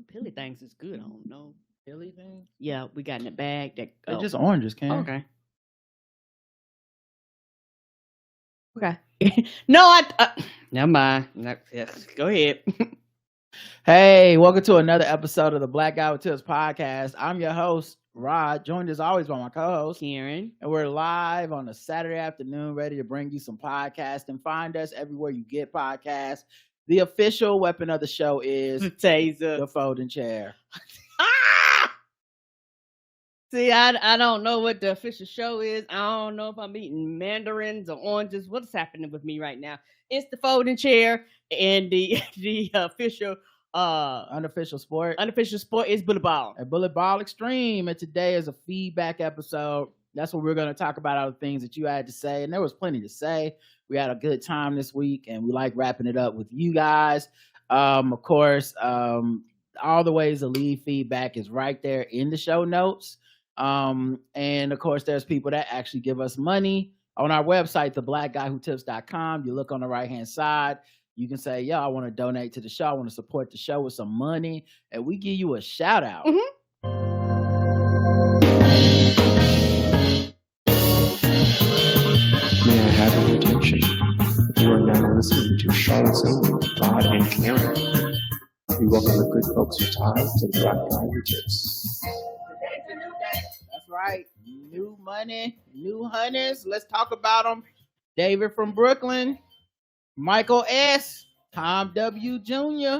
Them pilly things is good. I don't know. Pilly things? Yeah, we got in the bag. They're just oranges, Karen. Okay. Okay. No, never mind. Yes, go ahead. Hey, welcome to another episode of the Black Guy with Tips podcast. I'm your host, Rod, joined as always by my co-host, Karen. And we're live on a Saturday afternoon, ready to bring you some podcasts. And find us everywhere you get podcasts. The official weapon of the show is the taser, the folding chair. See, I don't know what the official show is. I don't know if I'm eating mandarins or oranges. What's happening with me right now? It's the folding chair, and the official unofficial sport is bullet ball. A bullet ball extreme. And today is a feedback episode. That's what we're going to talk about, all the things that you had to say. And there was plenty to say. We had a good time this week, and we like wrapping it up with you guys. Of course, all the ways to leave feedback is right there in the show notes. And of course, there's people that actually give us money on our website, theblackguywhotips.com. You look on the right hand side, you can say, I want to donate to the show, I want to support the show with some money, and we give you a shout out. May I have your attention? You are now listening to Charlotte's Own, Rod and Karen. We welcome the good folks who tie to the Black Guy Who Tips. That's right. New money, new honeys. Let's talk about them. David from Brooklyn, Michael S., Tom W. Jr.,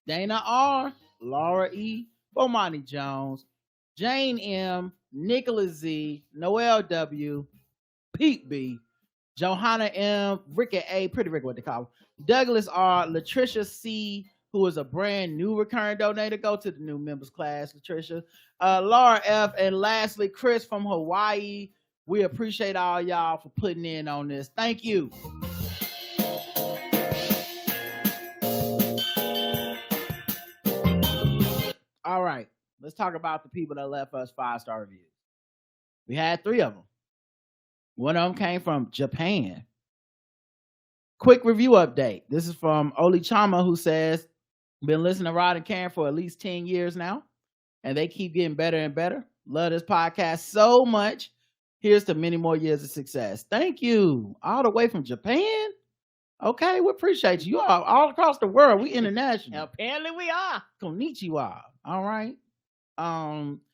Dana R., Laura E., Bomani Jones, Jane M., Nicholas Z., Noel W., Pete B., Johanna M., Ricky A., Pretty Rick, what they call him, Douglas R., Latricia C., who is a brand new recurring donator. Go to the new members class, Latricia. Laura F. And lastly, Chris from Hawaii. We appreciate all y'all for putting in on this. Thank you. All right. Let's talk about the people that left us 5-star reviews. We had 3 of them. One of them came from Japan. Quick review update. This is from Oli Chama, who says, been listening to Rod and Karen for at least 10 years now, and they keep getting better and better. Love this podcast so much. Here's to many more years of success. Thank you. All the way from Japan. Okay, we appreciate you. You are all across the world. We international. Apparently we are. Konnichiwa. All right.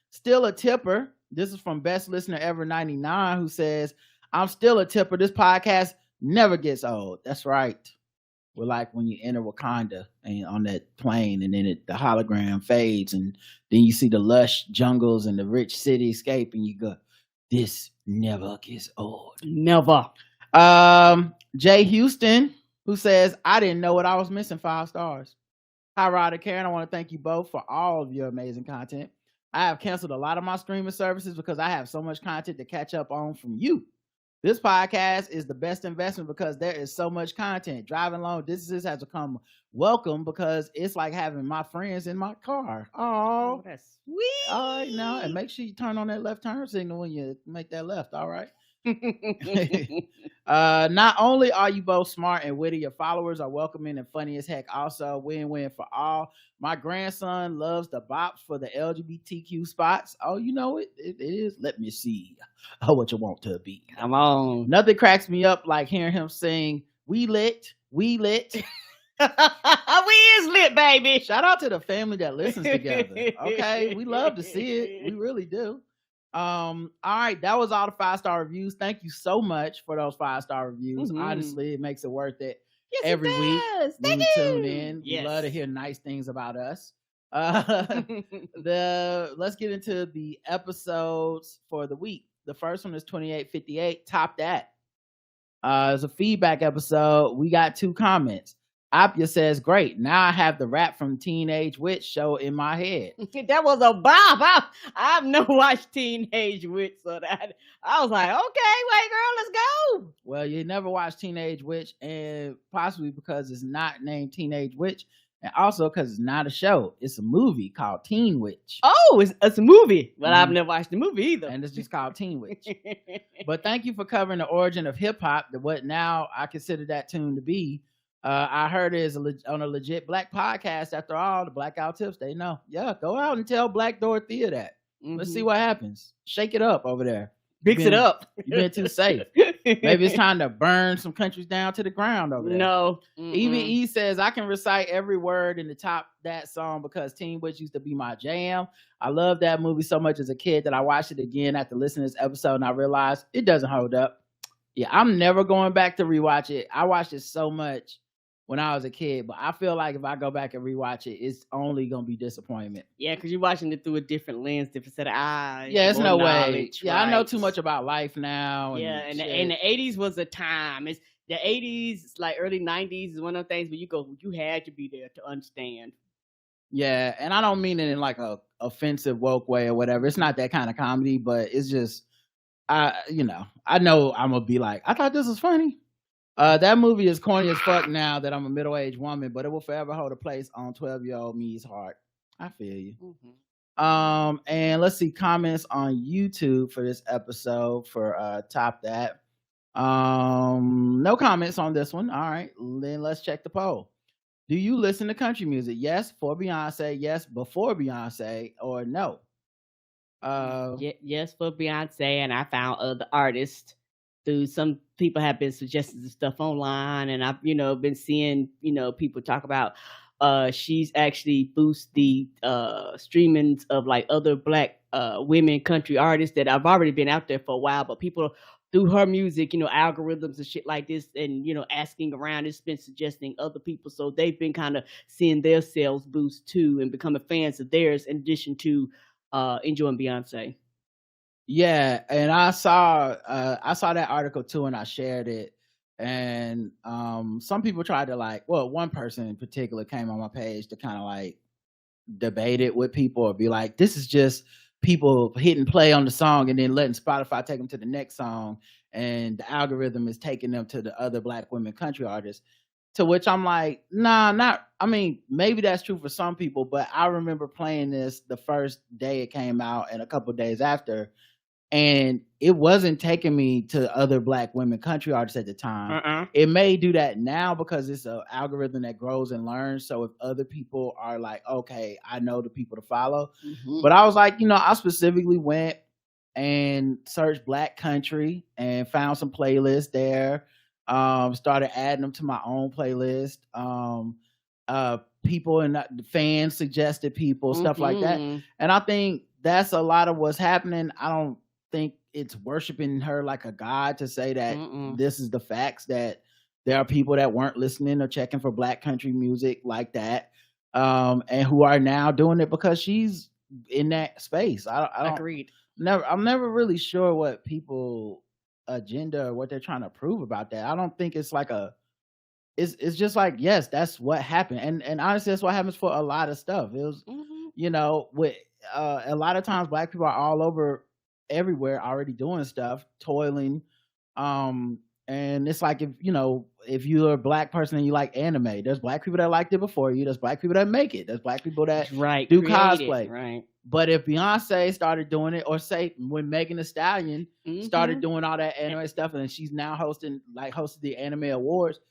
Still a tipper. This is from Best Listener Ever 99, who says, I'm still a tipper. This podcast never gets old. That's right. We're like when you enter Wakanda and on that plane, and then the hologram fades, and then you see the lush jungles and the rich cityscape, and you go, this never gets old. Never. Jay Houston, who says, I didn't know what I was missing, 5 stars. Hi, Rod and Karen. I want to thank you both for all of your amazing content. I have canceled a lot of my streaming services because I have so much content to catch up on from you. This podcast is the best investment because there is so much content. Driving long distances has become welcome because it's like having my friends in my car. Oh, that's sweet. All right, now, and make sure you turn on that left turn signal when you make that left. All right. Not only are you both smart and witty, your followers are welcoming and funny as heck. Also, win-win for all. My grandson loves the bops for the LGBTQ spots. Oh, you know it is. Let me see what you want to be. Come on. Nothing cracks me up like hearing him sing, we lit. We is lit, baby. Shout out to the family that listens together. Okay, we love to see it. We really do. All right, that was all the 5-star reviews. Thank you so much for those 5-star reviews. Honestly, it makes it worth it. Yes, every week when you tune in. Yes. We love to hear nice things about us. Let's get into the episodes for the week. The first one is 2858. Top that. It's a feedback episode. We got 2 comments. Apia says, great. Now I have the rap from Teenage Witch show in my head. That was a bop. I've never watched Teenage Witch, so that I was like, okay, wait, girl, let's go. Well, you never watched Teenage Witch, and possibly because it's not named Teenage Witch, and also because it's not a show. It's a movie called Teen Witch. Oh, it's a movie, but I've never watched the movie either. And it's just called Teen Witch. But thank you for covering the origin of hip-hop, what now I consider that tune to be. I heard it is on a legit black podcast. After all, the Blackout Tips, they know. Yeah, go out and tell Black Dorothea that. Let's see what happens. Shake it up over there. Fix it up. You've been too safe. Maybe it's time to burn some countries down to the ground over there. No. Even E says, I can recite every word in the top that song because Teen Witch used to be my jam. I love that movie so much as a kid that I watched it again after listening to this episode and I realized it doesn't hold up. Yeah, I'm never going back to rewatch it. I watched it so much when I was a kid, but I feel like if I go back and rewatch it, it's only gonna be disappointment. Yeah, because you're watching it through a different lens, different set of eyes. Yeah, it's no way. Right. Yeah, I know too much about life now. Yeah, and the 80s was a time. It's the 80s, like early 90s is one of the things where you had to be there to understand. Yeah, and I don't mean it in like a offensive woke way or whatever. It's not that kind of comedy, but it's just I know I'm gonna be like, I thought this was funny. That movie is corny as fuck now that I'm a middle-aged woman, but it will forever hold a place on 12-year-old me's heart. I feel you. And let's see comments on YouTube for this episode for top that. No comments on this one. All right, then let's check the poll. Do you listen to country music? Yes, for Beyonce. Yes, before Beyonce, or no? Yes, for Beyonce, and I found other artists. Some people have been suggesting the stuff online, and I've been seeing people talk about she's actually boost the streamings of like other black women country artists that have already been out there for a while, but people through her music, algorithms and shit like this, and asking around, it's been suggesting other people, so they've been kind of seeing their sales boost too and becoming fans of theirs in addition to enjoying Beyonce. Yeah, and I saw that article too, and I shared it. And some people tried to one person in particular came on my page to kind of like debate it with people or be like, this is just people hitting play on the song and then letting Spotify take them to the next song, and the algorithm is taking them to the other black women country artists. To which I'm like, nah, I mean, maybe that's true for some people, but I remember playing this the first day it came out and a couple of days after, and it wasn't taking me to other black women country artists at the time. It may do that now because it's an algorithm that grows and learns. So if other people are like, okay, I know the people to follow. But I was like, I specifically went and searched black country and found some playlists there. Started adding them to my own playlist. People and fans suggested people, stuff like that. And I think that's a lot of what's happening. I don't think it's worshiping her like a god to say that this is the facts, that there are people that weren't listening or checking for black country music like that, and who are now doing it because she's in that space. I don't Agreed. I'm never really sure what people agenda or what they're trying to prove about that. I don't think it's like it's just like, yes, that's what happened, and honestly that's what happens for a lot of stuff. It was with a lot of times black people are all over everywhere already doing stuff, toiling, and it's like, if you're a black person and you like anime, there's black people that liked it before you, there's black people that make it, there's black people that do cosplay, right? But if Beyonce started doing it, or say when Megan Thee Stallion started doing all that anime stuff, and she's now hosted the anime awards,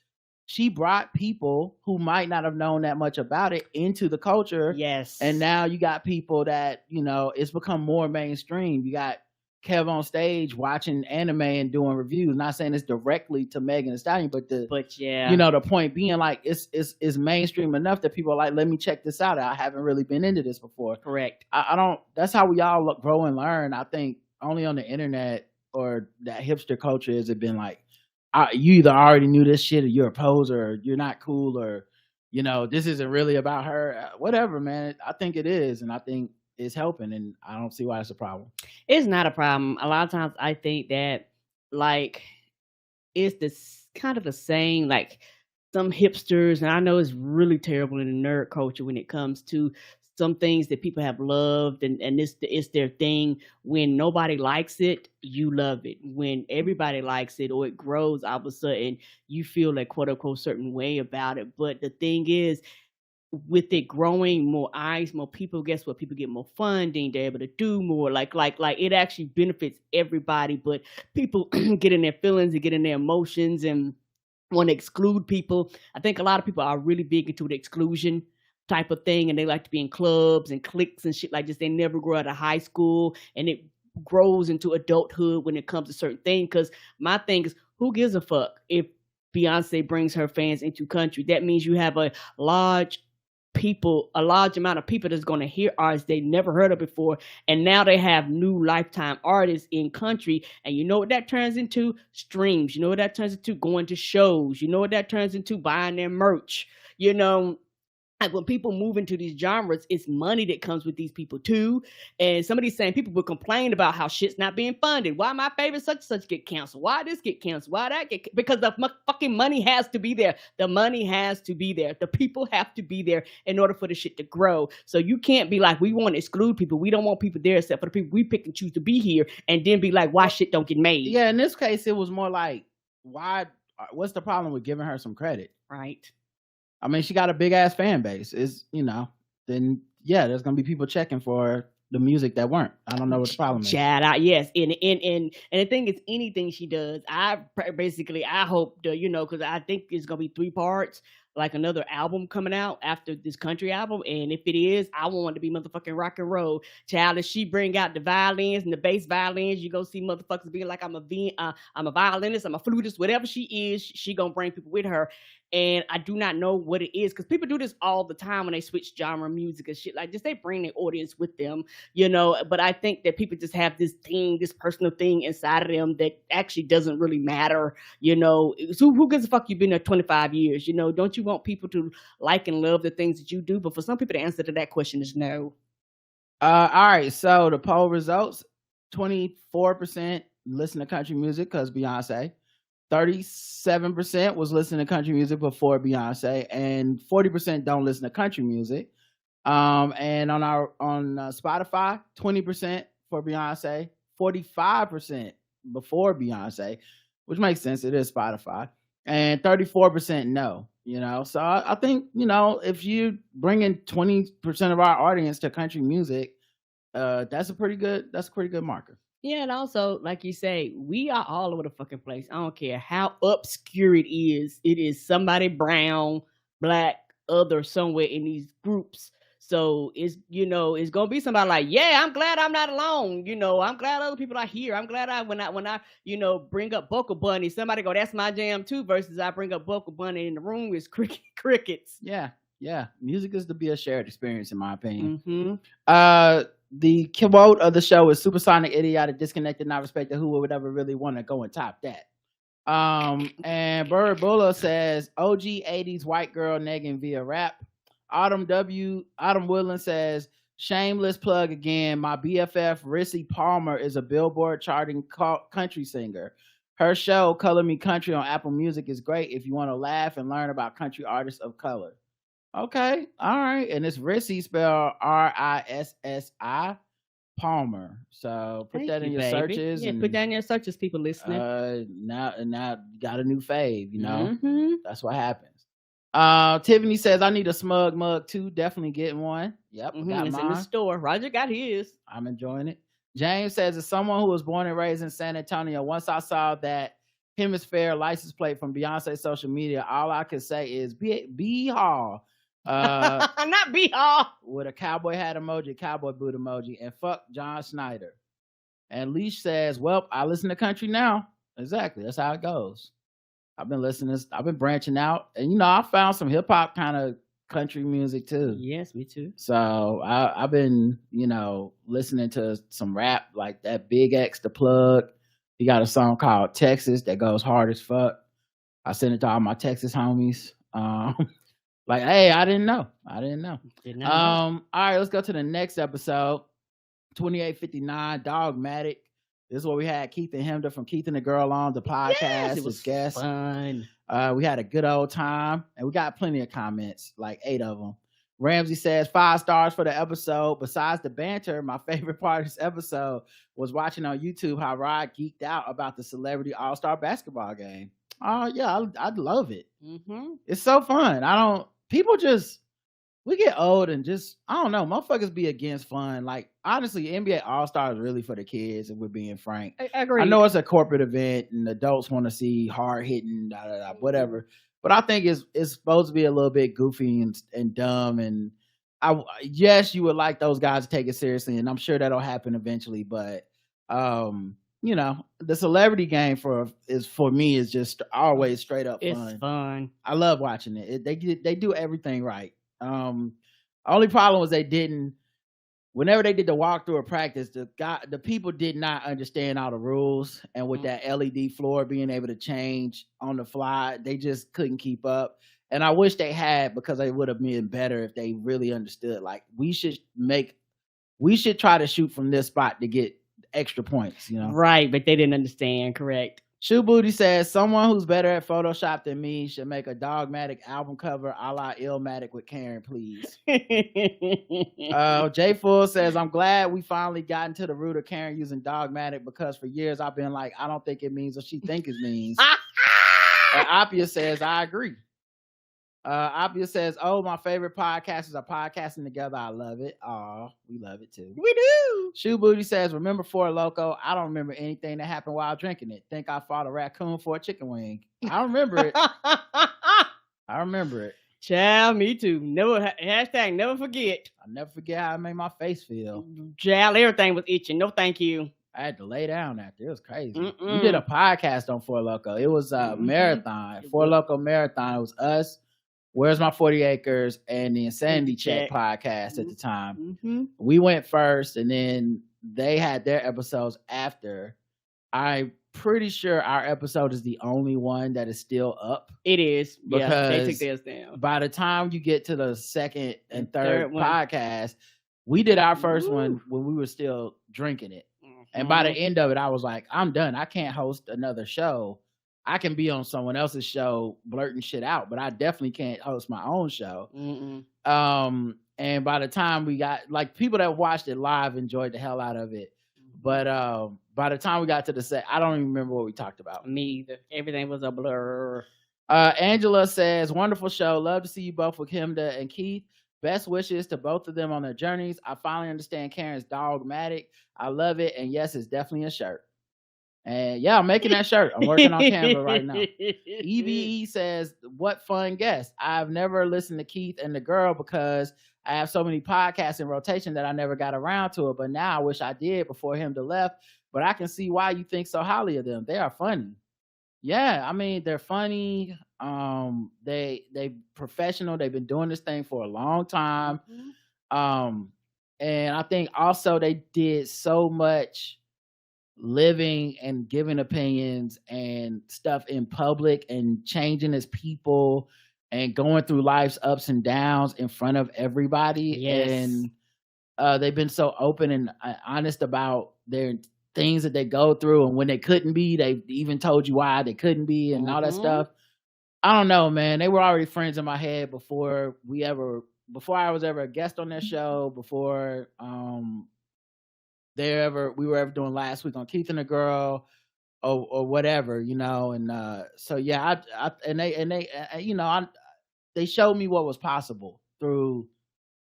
she brought people who might not have known that much about it into the culture. Yes. And now you got people that, it's become more mainstream. You got Kev on stage watching anime and doing reviews. Not saying it's directly to Megan Thee Stallion, but yeah, the point being like it's mainstream enough that people are like, let me check this out. I haven't really been into this before. Correct. I don't. That's how we all grow and learn. I think only on the internet or that hipster culture has it been like, you either already knew this shit or you're a poser or you're not cool or this isn't really about her. Whatever, man. I think it is, and I think it's helping, and I don't see why it's a problem. It's not a problem. A lot of times I think that like it's this kind of a saying, like some hipsters, and I know it's really terrible in the nerd culture when it comes to some things that people have loved and it's their thing. When nobody likes it, you love it. When everybody likes it or it grows, all of a sudden you feel like quote unquote certain way about it. But the thing is, with it growing, more eyes, more people, guess what? People get more funding, they're able to do more. Like it actually benefits everybody, but people get in their feelings and get in their emotions, and want to exclude people. I think a lot of people are really big into the exclusion type of thing, and they like to be in clubs and cliques and shit like this. They never grow out of high school, and it grows into adulthood when it comes to certain things. Because my thing is, who gives a fuck if Beyonce brings her fans into country? That means you have a large amount of people that's going to hear artists they never heard of before, and now they have new lifetime artists in country. And you know what that turns into? Streams. You know what that turns into? Going to shows. You know what that turns into? Buying their merch. You know, like when people move into these genres, it's money that comes with these people too. And somebody's saying people will complain about how shit's not being funded. Why my favorite such and such get canceled? Why this get canceled? Why that get? Because the fucking money has to be there. The money has to be there. The people have to be there in order for the shit to grow. So you can't be like, we want to exclude people. We don't want people there except for the people we pick and choose to be here, and then be like, why shit don't get made? Yeah, in this case, it was more like, what's the problem with giving her some credit? Right. I mean, she got a big ass fan base. Then yeah, there's gonna be people checking for the music that weren't. I don't know what the problem is. Shout out, yes, and the thing is, anything she does, I hope because I think it's gonna be 3 parts, like another album coming out after this country album. And if it is, I want it to be motherfucking rock and roll. Child, if she bring out the violins and the bass violins, you go see motherfuckers being like, I'm a violinist, I'm a flutist, whatever she is, she gonna bring people with her. And I do not know what it is, because people do this all the time when they switch genre music and shit like this. They bring their audience with them, but I think that people just have this thing, this personal thing inside of them that actually doesn't really matter. So who gives a fuck? You've been there 25 years. Don't you want people to like and love the things that you do? But for some people, the answer to that question is no. All right, so the poll results: 24% listen to country music because Beyonce, 37% was listening to country music before Beyonce, and 40% don't listen to country music. And on Spotify, 20% for Beyonce, 45% before Beyonce, which makes sense. It is Spotify, and 34% no. So I think if you bring in 20% of our audience to country music, that's a pretty good marker. Yeah, and also, like you say, we are all over the fucking place. I don't care how obscure it is. It is somebody brown, black, other somewhere in these groups. So it's gonna be somebody like, yeah, I'm glad I'm not alone. I'm glad other people are here. I'm glad when I bring up Vocal Bunny, somebody go, that's my jam too. Versus I bring up Vocal Bunny in the room is crickets. Yeah. Music is to be a shared experience, in my opinion. Mm-hmm. The quote of the show is supersonic, idiotic, disconnected, not respected. Who would ever really want to go and top that? And Bird Bulla says OG 80s white girl negging via rap. Autumn Woodland says shameless plug again. My BFF Rissy Palmer is a Billboard charting country singer. Her show Color Me Country on Apple Music is great if you want to laugh and learn about country artists of color. Okay, all right, and it's Rissy, spelled Rissi Palmer. So put that in your searches. Yeah, put that in your searches, people listening. Now got a new fave. Mm-hmm. That's what happens. Tiffany says I need a smug mug too. Definitely getting one. Yep, Mm-hmm. got It's mine. in the store. Roger got his. I'm enjoying it. James says, as someone who was born and raised in San Antonio, once I saw that hemisphere license plate from Beyonce's social media, all I could say is Bey Haw. Not Bey Haw. With a cowboy hat emoji, cowboy boot emoji, and fuck John Schneider. And Leash says, well, I listen to country now. Exactly. That's how it goes. I've been listening. I've been branching out. And, I found some hip hop kind of country music too. Yes, me too. So I've been, listening to some rap, like that Big X, The Plug. He got a song called Texas that goes hard as fuck. I sent it to all my Texas homies. Like, hey, I didn't know. All right, let's go to the next episode. 2859, Dogmatic. This is where we had Keith and Hemda from Keith and the Girl on the podcast. Yes, it was guests. fun. We had a good old time, and we got plenty of comments, like 8 of them. Ramsey says 5 stars for the episode. Besides the banter, my favorite part of this episode was watching on YouTube how Rod geeked out about the Celebrity All-Star basketball game. Oh yeah, I'd love it. Mm-hmm. It's so fun. People just we get old and just, I don't know, motherfuckers be against fun. Like, honestly, NBA All-Star is really for the kids, if we're being frank. I agree. I know it's a corporate event and adults want to see hard hitting, whatever. But I think it's supposed to be a little bit goofy and dumb. And yes, you would like those guys to take it seriously, and I'm sure that'll happen eventually. But you know, the celebrity game for me is just always straight up fun. It's fun. I love watching it. They do everything right. Only problem was whenever they did the walkthrough of practice, the people did not understand all the rules, and with that LED floor being able to change on the fly, they just couldn't keep up. And I wish they had, because they would have been better if they really understood. Like, we should try to shoot from this spot to get extra points, you know? Right, but they didn't understand. Correct. Shoe Booty says, someone who's better at Photoshop than me should make a Dogmatic album cover a la Illmatic with Karen, please. Jay Full says, I'm glad we finally gotten to the root of Karen using Dogmatic, because for years I've been like, I don't think it means what she think it means. And Appia says, I agree. Appia says, oh, my favorite podcasters are podcasting together. I love it. Oh, we love it too. We do. Shoe Booty says, remember Four Loko? I don't remember anything that happened while drinking it. Think I fought a raccoon for a chicken wing. I remember it. I remember it. Child, me too. Never forget. I never forget how it made my face feel. Child, everything was itching. No, thank you. I had to lay down after. It was crazy. We did a podcast on Four Loko. It was a marathon. Four Loko marathon. It was us, Where's My 40 Acres, and the Insanity Check podcast at the time. We went first, and then they had their episodes after. I'm pretty sure our episode is the only one that is still up. It is. Because they took theirs down. By the time you get to the second and third podcast, we did our first one when we were still drinking it. And by the end of it, I was like, I'm done. I can't host another show. I can be on someone else's show blurting shit out, but I definitely can't host my own show. And by the time we got, like, people that watched it live enjoyed the hell out of it. But by the time we got to the set, I don't even remember what we talked about. Me either. Everything was a blur. Angela says, wonderful show. Love to see you both with Kimda and Keith. Best wishes to both of them on their journeys. I finally understand Karen's Dogmatic. I love it. And yes, it's definitely a shirt. And yeah, I'm making that shirt. I'm working on Canva right now. EVE says, what fun guest. I've never listened to Keith and the girl because I have so many podcasts in rotation that I never got around to it. But now I wish I did before him to left. But I can see why you think so highly of them. They are funny. Yeah, I mean, they're funny. They professional. They've been doing this thing for a long time. And I think also they did so much living and giving opinions and stuff in public and changing as people and going through life's ups and downs in front of everybody. Yes. And they've been so open and honest about their things that they go through, and when they couldn't be, they even told you why they couldn't be and all that stuff. I don't know, man. They were already friends in my head before I was ever a guest on their show, before we were ever doing Last Week on Keith and the Girl or whatever, you know. And so yeah, they showed me what was possible through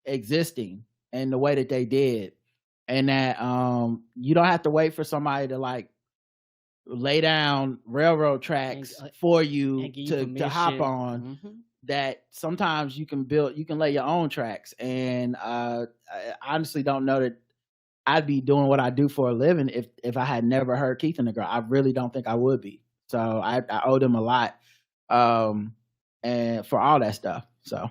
existing and the way that they did, and that you don't have to wait for somebody to like lay down railroad tracks for you to hop on. That sometimes you can lay your own tracks. And I honestly don't know that I'd be doing what I do for a living if I had never heard Keith and the Girl. I really don't think I would be. So I owe them a lot, and for all that stuff. So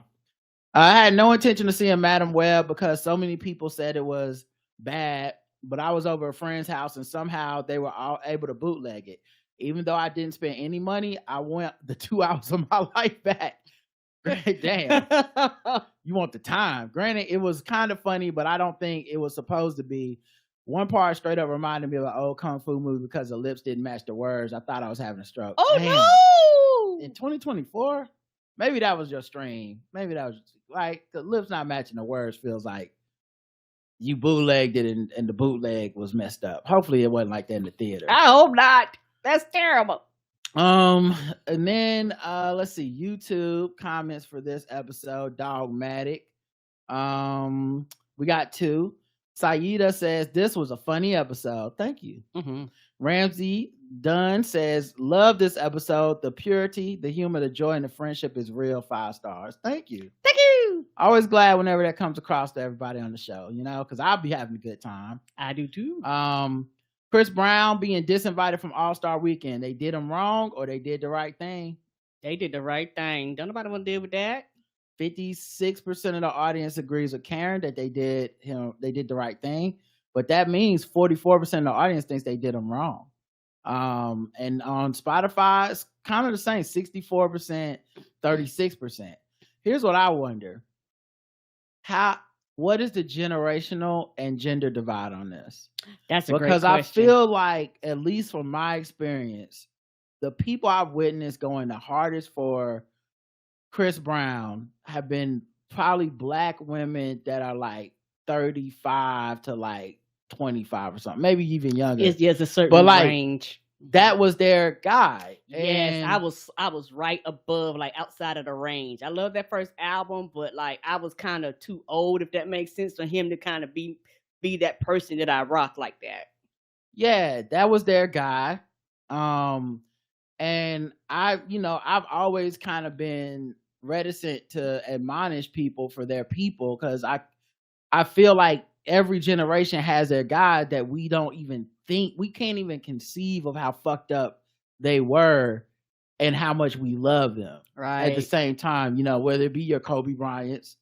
I had no intention of seeing Madam Web because so many people said it was bad, but I was over a friend's house and somehow they were all able to bootleg it. Even though I didn't spend any money, I want the 2 hours of my life back. Damn. You want the time. Granted, it was kind of funny, but I don't think it was supposed to be. One part straight up reminded me of an old Kung Fu movie because the lips didn't match the words. I thought I was having a stroke. Oh, damn. No! In 2024? Maybe that was your stream. Maybe that was like the lips not matching the words feels like you bootlegged it and the bootleg was messed up. Hopefully it wasn't like that in the theater. I hope not. That's terrible. And then let's see, YouTube comments for this episode. Dogmatic. We got 2. Saida says this was a funny episode. Thank you. Mm-hmm. Ramsey Dunn says, love this episode. The purity, the humor, the joy, and the friendship is real. 5 stars. Thank you. Thank you. Always glad whenever that comes across to everybody on the show, because I'll be having a good time. I do too. Chris Brown being disinvited from All-Star Weekend. They did him wrong or they did the right thing? They did the right thing. Don't nobody want to deal with that. 56% of the audience agrees with Karen that they did the right thing, but that means 44% of the audience thinks they did him wrong. And on Spotify, it's kind of the same, 64%, 36%. Here's what I wonder. What is the generational and gender divide on this? That's a great question. Because I feel like, at least from my experience, the people I've witnessed going the hardest for Chris Brown have been probably Black women that are like 35 to like 25 or something, maybe even younger. It's a certain range. That was their guy. Yes, and I was right above, like outside of the range. I love that first album, but like I was kind of too old, if that makes sense, for him to kind of be that person that I rock like that. Yeah, that was their guy. And I've always kind of been reticent to admonish people for their people, because I feel like every generation has their guy that we don't even think, we can't even conceive of how fucked up they were and how much we love them. Right. At the same time, whether it be your Kobe Bryants,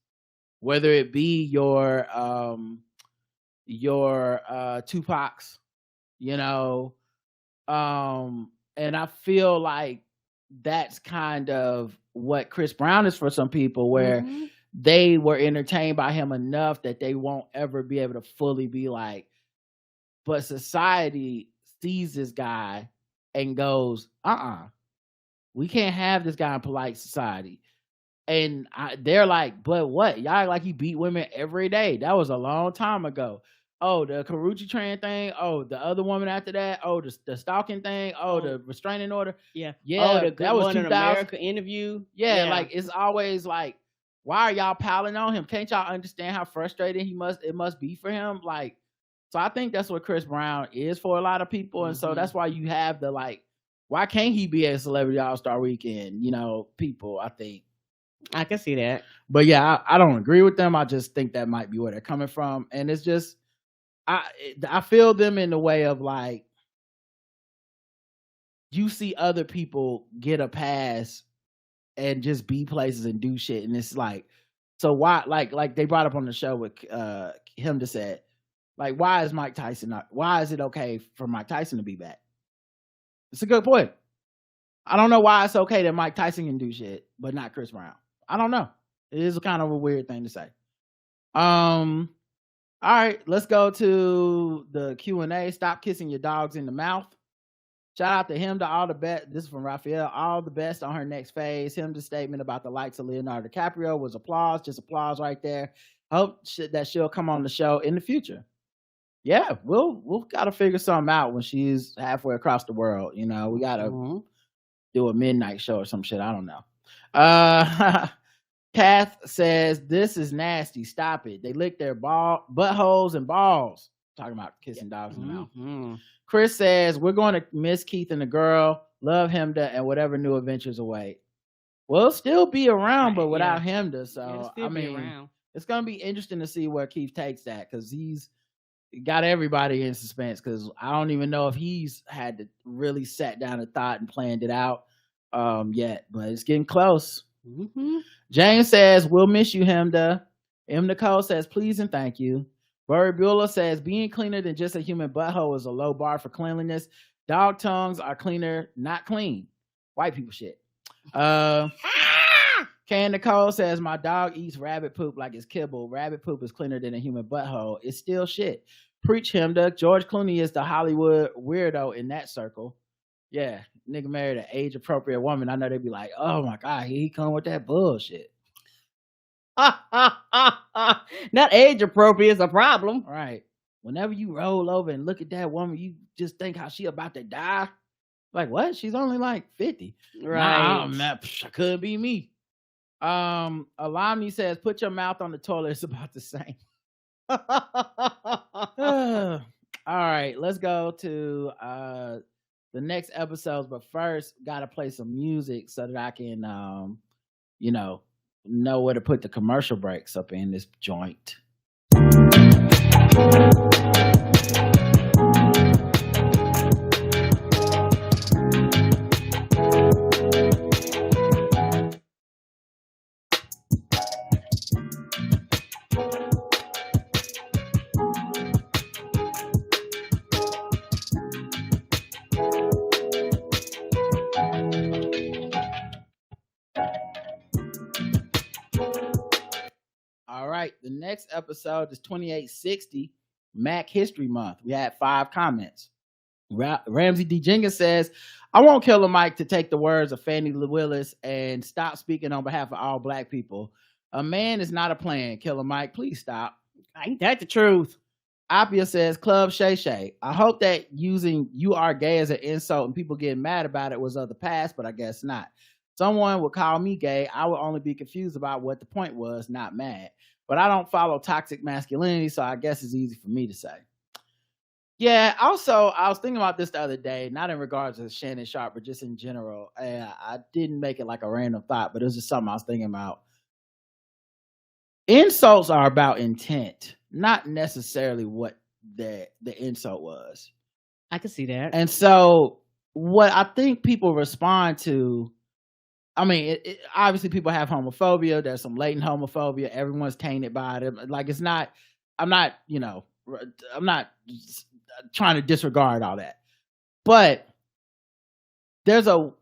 whether it be your Tupacs, and I feel like that's kind of what Chris Brown is for some people, where they were entertained by him enough that they won't ever be able to fully be like, but society sees this guy and goes, we can't have this guy in polite society. And they're like, but what? Y'all act like he beat women every day. That was a long time ago. Oh, the Karuchi train thing. Oh, the other woman after that. Oh, the stalking thing. Oh, the restraining order. Yeah. Yeah. Oh, that was 2000 America interview. Yeah, like it's always like, why are y'all piling on him? Can't y'all understand how frustrated it must be for him? Like, so I think that's what Chris Brown is for a lot of people. And so that's why you have the like, why can't he be a Celebrity All-Star Weekend? People, I think. I can see that. But yeah, I don't agree with them. I just think that might be where they're coming from. And it's just, I feel them in the way of like, you see other people get a pass and just be places and do shit, and it's like, so why? Like they brought up on the show with him to say, like, why is Mike Tyson not? Why is it okay for Mike Tyson to be back? It's a good point. I don't know why it's okay that Mike Tyson can do shit, but not Chris Brown. I don't know. It is kind of a weird thing to say. All right, let's go to the Q&A. Stop kissing your dogs in the mouth. Shout out to him, to all the best. This is from Raphael. All the best on her next phase. Him, the statement about the likes of Leonardo DiCaprio was applause. Just applause right there. Hope that she'll come on the show in the future. Yeah, we'll got to figure something out when she's halfway across the world. We got to do a midnight show or some shit. I don't know. Kath says, this is nasty. Stop it. They lick their buttholes and balls. Talking about kissing dogs in the mouth. Chris says, we're going to miss Keith and the girl. Love Hemda and whatever new adventures await. We'll still be around, but without Hemda. So, it's going to be interesting to see where Keith takes that, because he's got everybody in suspense, because I don't even know if he's had to really sat down and thought and planned it out yet, but it's getting close. James says, we'll miss you, Hemda. M. Nicole says, please and thank you. Burry Bueller says, being cleaner than just a human butthole is a low bar for cleanliness. Dog tongues are cleaner, not clean. White people shit. Can Nicole says, my dog eats rabbit poop like it's kibble. Rabbit poop is cleaner than a human butthole. It's still shit. Preach, Hemda. George Clooney is the Hollywood weirdo in that circle. Yeah, nigga married an age-appropriate woman. I know they'd be like, oh my God, here he come with that bullshit. Not age-appropriate is a problem. Right. Whenever you roll over and look at that woman, you just think how she about to die. Like, what? She's only like 50. Right. Nah, couldn't be me. Alani says, put your mouth on the toilet. It's about the same. All right, let's go to the next episodes, but first gotta play some music so that I can know where to put the commercial breaks up in this joint. The next episode is 2860 Mac History Month. We had 5 comments. Ramsey D. Jenkins says, I want Killer Mike to take the words of Fannie Willis and stop speaking on behalf of all black people. A man is not a plan. Killer Mike, please stop. Ain't that the truth? Appia says, Club Shay Shay, I hope that using you are gay as an insult and people getting mad about it was of the past, but I guess not. Someone would call me gay. I would only be confused about what the point was, not mad. But I don't follow toxic masculinity, so I guess it's easy for me to say. Yeah, also, I was thinking about this the other day, not in regards to Shannon Sharpe, but just in general. I didn't make it like a random thought, but it was just something I was thinking about. Insults are about intent, not necessarily what the insult was. I can see that. And so what I think people respond to, I mean, obviously people have homophobia. There's some latent homophobia. Everyone's tainted by it. Like, it's not, I'm not trying to disregard all that. But the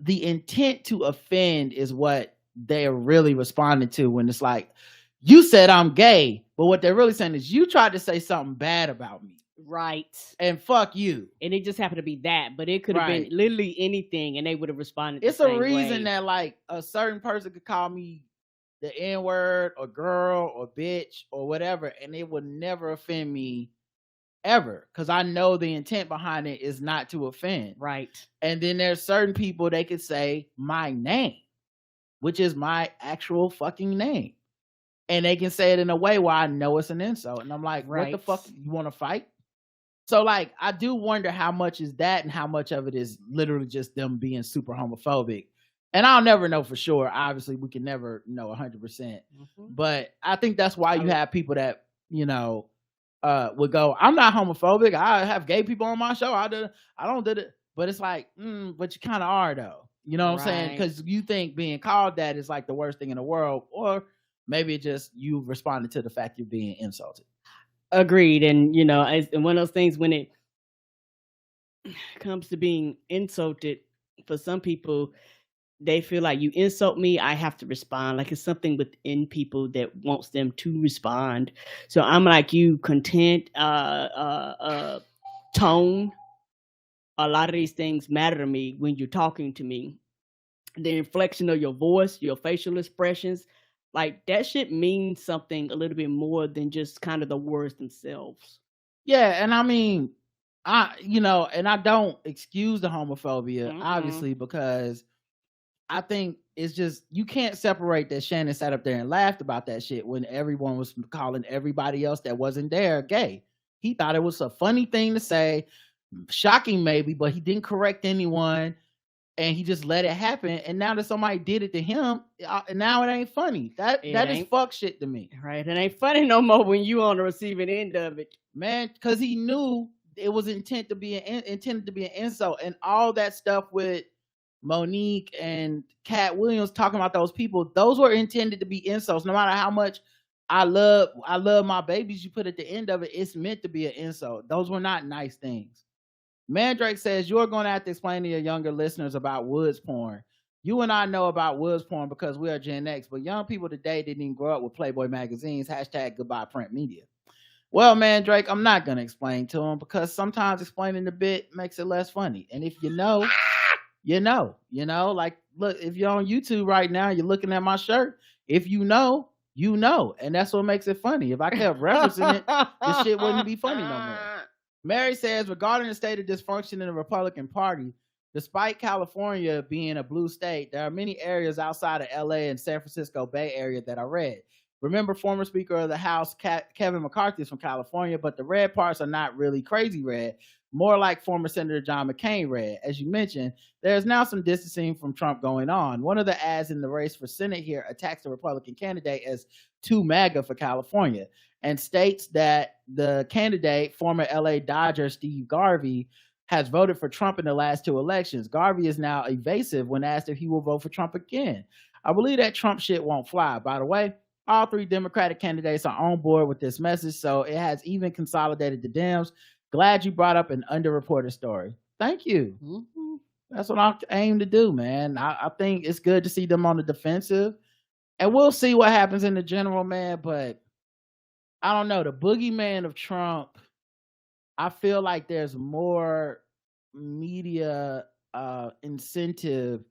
intent to offend is what they're really responding to when it's like, you said I'm gay, but what they're really saying is you tried to say something bad about me. Right. And fuck you. And it just happened to be that, but it could have been literally anything and they would have responded it's the same a reason way. that like a certain person could call me the N-word or girl or bitch or whatever, and it would never offend me ever, because I know the intent behind it is not to offend. Right. And then there's certain people, they could say my name, which is my actual fucking name, and they can say it in a way where I know it's an insult, and I'm like, what the fuck, you want to fight? So like, I do wonder how much is that and how much of it is literally just them being super homophobic. And I'll never know for sure. Obviously, we can never know 100%. Mm-hmm. But I think that's why you have people that, would go, I'm not homophobic. I have gay people on my show. I don't do it. But it's like, but you kind of are though. You know what I'm saying? Because you think being called that is like the worst thing in the world. Or maybe just you responded to the fact you're being insulted. Agreed. And, it's one of those things when it comes to being insulted, for some people, they feel like you insult me, I have to respond. Like it's something within people that wants them to respond. So I'm like you, content, tone. A lot of these things matter to me when you're talking to me. The inflection of your voice, your facial expressions, like that shit means something a little bit more than just kind of the words themselves. Yeah, and I mean, and I don't excuse the homophobia, obviously, because I think it's just, you can't separate that Shannon sat up there and laughed about that shit when everyone was calling everybody else that wasn't there gay. He thought it was a funny thing to say, shocking maybe, but he didn't correct anyone. And he just let it happen. And now that somebody did it to him, now it ain't funny. That is fuck shit to me. Right. It ain't funny no more when you on the receiving end of it. Man, because he knew it was intended to be an insult. And all that stuff with Monique and Cat Williams talking about those people, those were intended to be insults. No matter how much I love my babies you put at the end of it, it's meant to be an insult. Those were not nice things. Mandrake says, you're going to have to explain to your younger listeners about woods porn. You and I know about woods porn because we are Gen X, but young people today didn't even grow up with Playboy magazines, #goodbye print media. Well, Mandrake, I'm not going to explain to them because sometimes explaining the bit makes it less funny. And if you know, like, look, if you're on YouTube right now, you're looking at my shirt. If you know, and that's what makes it funny. If I kept referencing it, this shit wouldn't be funny no more. Mary says, regarding the state of dysfunction in the Republican Party, Despite California being a blue state, there are many areas outside of LA and San Francisco Bay Area that are red. Remember, former Speaker of the House Kevin McCarthy is from California, but the red parts are not really crazy red, more like former Senator John McCain red. As you mentioned, there's now some distancing from Trump going on. One of the ads in the race for Senate here attacks the Republican candidate as too MAGA for California and states that the candidate, former LA Dodger Steve Garvey, has voted for Trump in the last two elections. Garvey is now evasive when asked if he will vote for Trump again. I believe that Trump shit won't fly. By the way, all three Democratic candidates are on board with this message, so it has even consolidated the Dems. Glad you brought up an underreported story. Thank you. Mm-hmm. That's what I aim to do, man. I think it's good to see them on the defensive, and we'll see what happens in the general, man, but I don't know. The boogeyman of Trump, I feel like there's more media incentive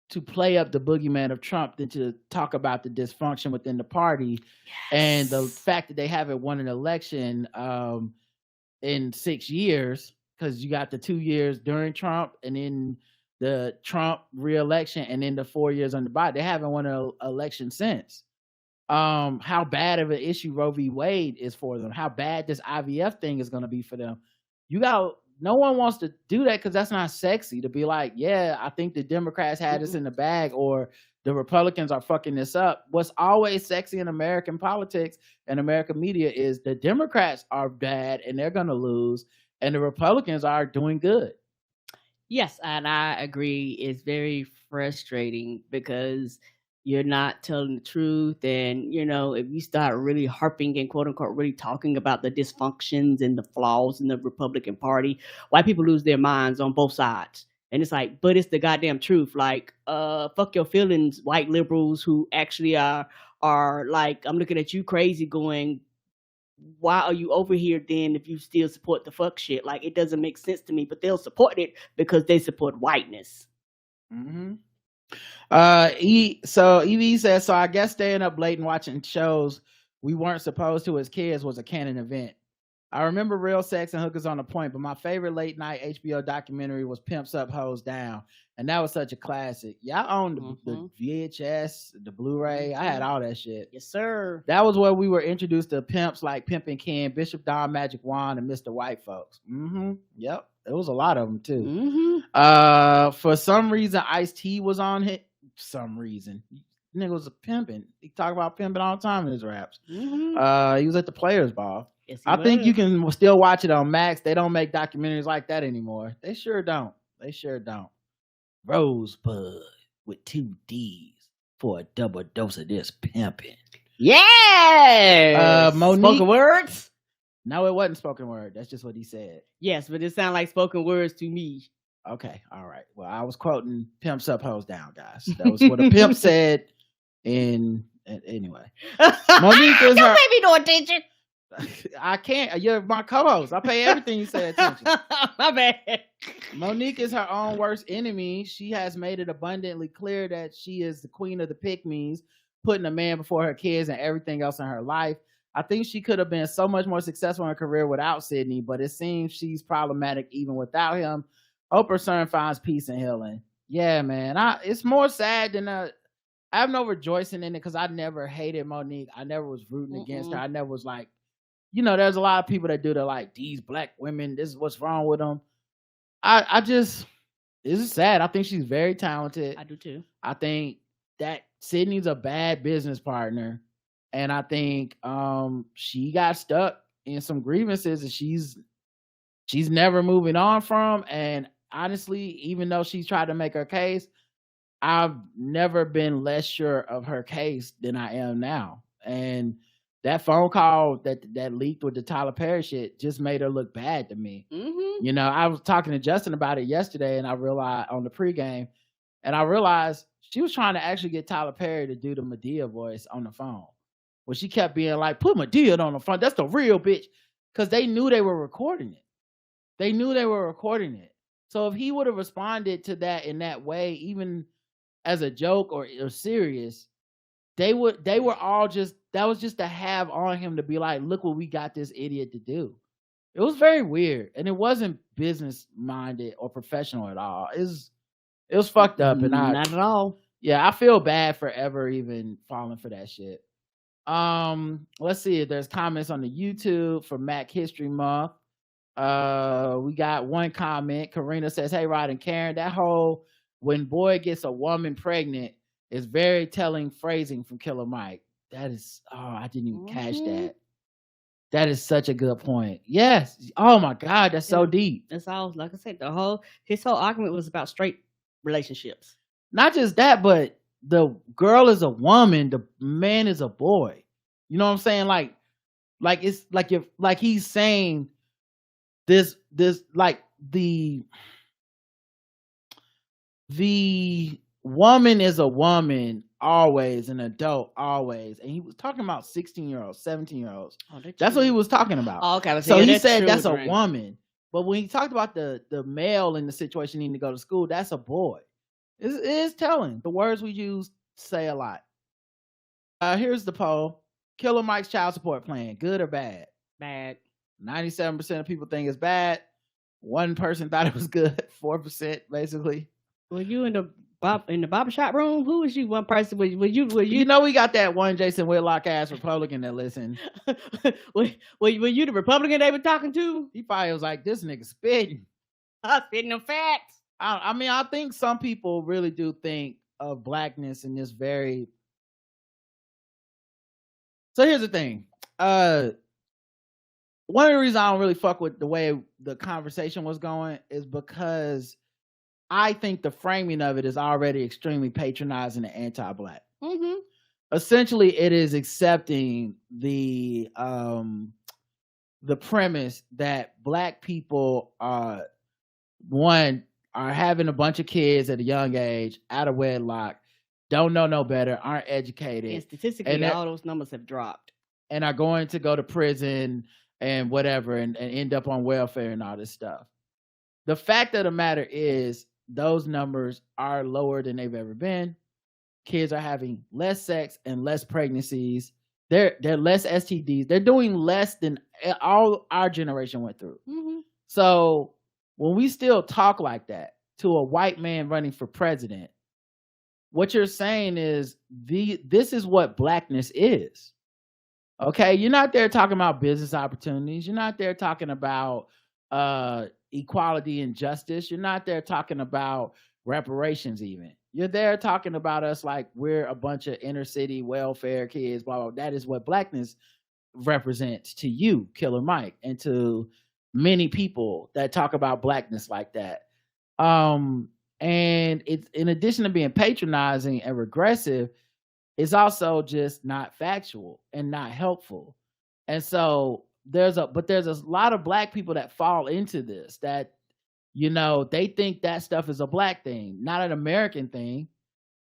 to play up the boogeyman of Trump than to talk about the dysfunction within the party. Yes. And the fact that they haven't won an election in 6 years, because you got the 2 years during Trump and then the Trump re-election and then the 4 years under Biden. They haven't won an election since. How bad of an issue Roe v. Wade is for them, how bad this IVF thing is going to be for them. No one wants to do that because that's not sexy to be like, yeah, I think the Democrats had this in the bag or the Republicans are fucking this up. What's always sexy in American politics and American media is the Democrats are bad and they're going to lose and the Republicans are doing good. Yes, and I agree. It's very frustrating because you're not telling the truth. And, if you start really harping and quote unquote really talking about the dysfunctions and the flaws in the Republican Party, white people lose their minds on both sides. And it's like, but it's the goddamn truth. Like, fuck your feelings, white liberals who actually are like, I'm looking at you crazy going, why are you over here then if you still support the fuck shit? Like, it doesn't make sense to me, but they'll support it because they support whiteness. Mm-hmm. EV says, so I guess staying up late and watching shows we weren't supposed to as kids was a canon event. I remember Real Sex and Hookers on the Point, but my favorite late night HBO documentary was Pimps Up, Hoes Down. And that was such a classic. Y'all owned the VHS, the Blu-ray. I had all that shit. Yes, sir. That was where we were introduced to pimps like Pimpin' Ken, Bishop Don Magic Wand, and Mr. White Folks. Mm-hmm. Yep. There was a lot of them too. Mm-hmm. For some reason, Ice-T was on it. Some reason. Nigga was a pimping. He talk about pimping all the time in his raps. Mm-hmm. He was at the Players Ball. Yes, I think you can still watch it on Max. They don't make documentaries like that anymore. They sure don't. Rosebud with 2 D's for a double dose of this pimping. Yeah. Monique. Spoken words? No, it wasn't spoken word. That's just what he said. Yes, but it sounded like spoken words to me. Okay, all right. Well, I was quoting Pimps Up, Hoes Down, guys. That was what a pimp said. Anyway, Monique is don't pay me no attention. I can't. You're my co-host. I pay everything you say attention. My bad. Monique is her own worst enemy. She has made it abundantly clear that she is the queen of the pick-me's, putting a man before her kids and everything else in her life. I think she could have been so much more successful in her career without Sidney, but it seems she's problematic even without him. Hope her son finds peace and healing. Yeah, man. It's more sad than I have no rejoicing in it because I never hated Monique. I never was rooting against her. I never was like, there's a lot of people that do the like, these black women, this is what's wrong with them. This is sad. I think she's very talented. I do too. I think that Sydney's a bad business partner. And I think she got stuck in some grievances that she's never moving on from. And honestly, even though she's tried to make her case, I've never been less sure of her case than I am now. And that phone call that leaked with the Tyler Perry shit just made her look bad to me. Mm-hmm. I was talking to Justin about it yesterday, and I realized on the pregame, and I realized she was trying to actually get Tyler Perry to do the Madea voice on the phone. Well, she kept being like, put Madea on the phone. That's the real bitch. Because they knew they were recording it. So if he would have responded to that in that way, even as a joke or serious, they were all just, that was just to have on him to be like, look what we got this idiot to do. It was very weird, and it wasn't business minded or professional at all. It was fucked up, and Not at all. Yeah, I feel bad for ever even falling for that shit. Let's see if there's comments on the YouTube for Mac History Month. We got one comment. Karina says, "Hey, Rod and Karen, that whole when boy gets a woman pregnant is very telling phrasing from Killer Mike." That is, I didn't even catch that. That is such a good point. Yes. Oh my God, that's so deep. That's all. Like I said, his whole argument was about straight relationships. Not just that, but the girl is a woman, the man is a boy. You know what I'm saying? Like it's like he's saying this like the woman is a woman always, an adult always, and he was talking about 16-year-olds, 17-year-olds. That's what he was talking about. Oh, okay. So he said that's a woman, but when he talked about the male in the situation needing to go to school, that's a boy. It is telling. The words we use say a lot. Here's the poll. Killer Mike's child support plan, good or bad? Bad. 97% of people think it's bad. One person thought it was good. 4% basically. Were you in the barbershop room? Who was you? One person? Were you? You know we got that one Jason Whitlock ass Republican that listen. were you the Republican they were talking to? He probably was like, this nigga spitting. I'm spitting them facts. I mean, I think some people really do think of blackness in this very. So here's the thing. One of the reasons I don't really fuck with the way the conversation was going is because I think the framing of it is already extremely patronizing and anti-black. Mm-hmm. Essentially, it is accepting the premise that black people are having a bunch of kids at a young age, out of wedlock, don't know no better, aren't educated. And statistically, all those numbers have dropped. And are going to go to prison and whatever and end up on welfare and all this stuff. The fact of the matter is those numbers are lower than they've ever been. Kids are having less sex and less pregnancies. They're less STDs. They're doing less than all our generation went through. Mm-hmm. So when we still talk like that to a white man running for president, what you're saying is this is what blackness is. Okay, you're not there talking about business opportunities. You're not there talking about equality and justice. You're not there talking about reparations even. You're there talking about us like we're a bunch of inner city welfare kids, blah, blah, blah. That is what blackness represents to you, Killer Mike, and to many people that talk about blackness like that. And it's, in addition to being patronizing and regressive, it's also just not factual and not helpful. And so there's a lot of black people that fall into this, that, you know, they think that stuff is a black thing, not an American thing.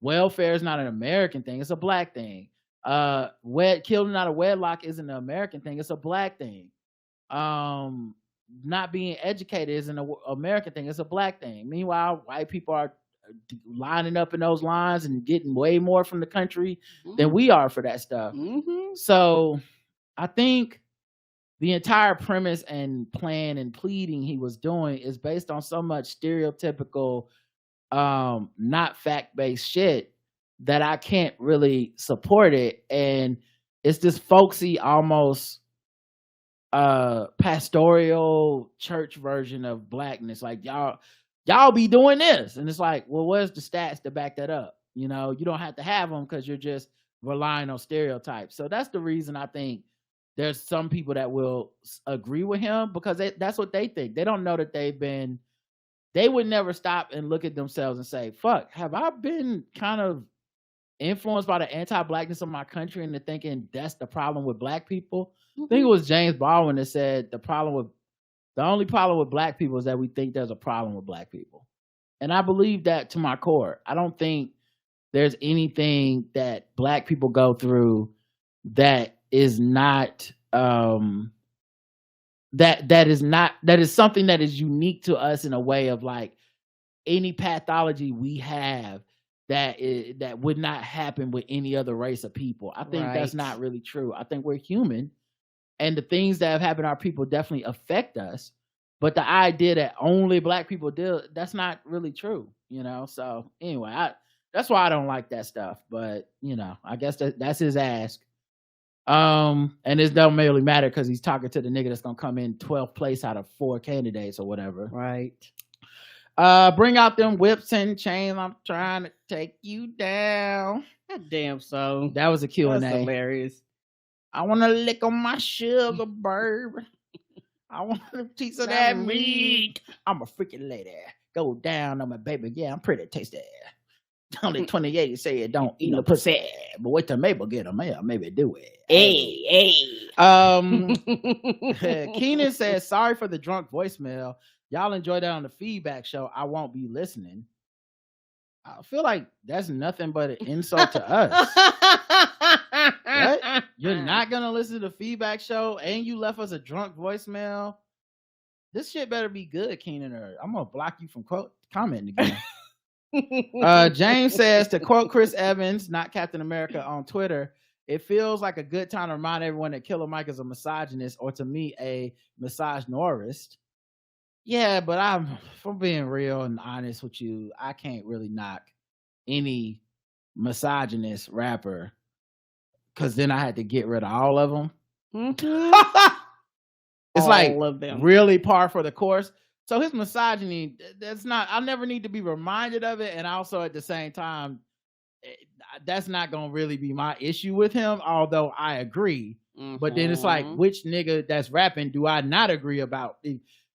Welfare is not an American thing. It's a black thing. Killed out of wedlock isn't an American thing. It's a black thing. Not being educated isn't an American thing. It's a black thing. Meanwhile, white people are lining up in those lines and getting way more from the country than we are for that stuff. Mm-hmm. So I think the entire premise and plan and pleading he was doing is based on so much stereotypical, not fact-based shit that I can't really support it. And it's this folksy, almost pastoral church version of blackness. Like y'all be doing this. And it's like, well, where's the stats to back that up? You know, you don't have to have them because you're just relying on stereotypes. So that's the reason I think there's some people that will agree with him, because that's what they think. They don't know that they would never stop and look at themselves and say, fuck, have I been kind of influenced by the anti-blackness of my country into thinking that's the problem with black people? Mm-hmm. I think it was James Baldwin that said the only problem with black people is that we think there's a problem with black people. And I believe that to my core. I don't think there's anything that black people go through that is not that is something that is unique to us in a way of like any pathology we have that would not happen with any other race of people. I think that's not really true. I think we're human, and the things that have happened to our people definitely affect us. But the idea that only black people do, that's not really true, you know? So anyway, that's why I don't like that stuff. But, you know, I guess that's his ask. And it don't really matter because he's talking to the nigga that's going to come in 12th place out of 4 candidates or whatever. Right. Bring out them whips and chains. I'm trying to take you down. God damn song. That was a Q&A. That's hilarious. I want to lick on my sugar, bird. I want a piece of that meat. I'm a freaking lady. Go down on my baby. Yeah, I'm pretty tasty. Only 28 say it don't eat no pussy. But wait till Mabel get them. Yeah, maybe do it. Hey. Keenan says, sorry for the drunk voicemail. Y'all enjoy that on the feedback show. I won't be listening. I feel like that's nothing but an insult to us. What? You're not gonna listen to the feedback show and you left us a drunk voicemail? This shit better be good, Keenan, or I'm gonna block you from commenting again. James says, to quote Chris Evans, not Captain America, on Twitter, it feels like a good time to remind everyone that Killer Mike is a misogynist, or to me, a misogynorist. Yeah, but if I'm being real and honest with you, I can't really knock any misogynist rapper because then I had to get rid of all of them. Mm-hmm. It's all like of them. Really par for the course. So his misogyny, that's not, I never need to be reminded of it. And also at the same time, that's not going to really be my issue with him, although I agree. Mm-hmm. But then it's like, which nigga that's rapping do I not agree about?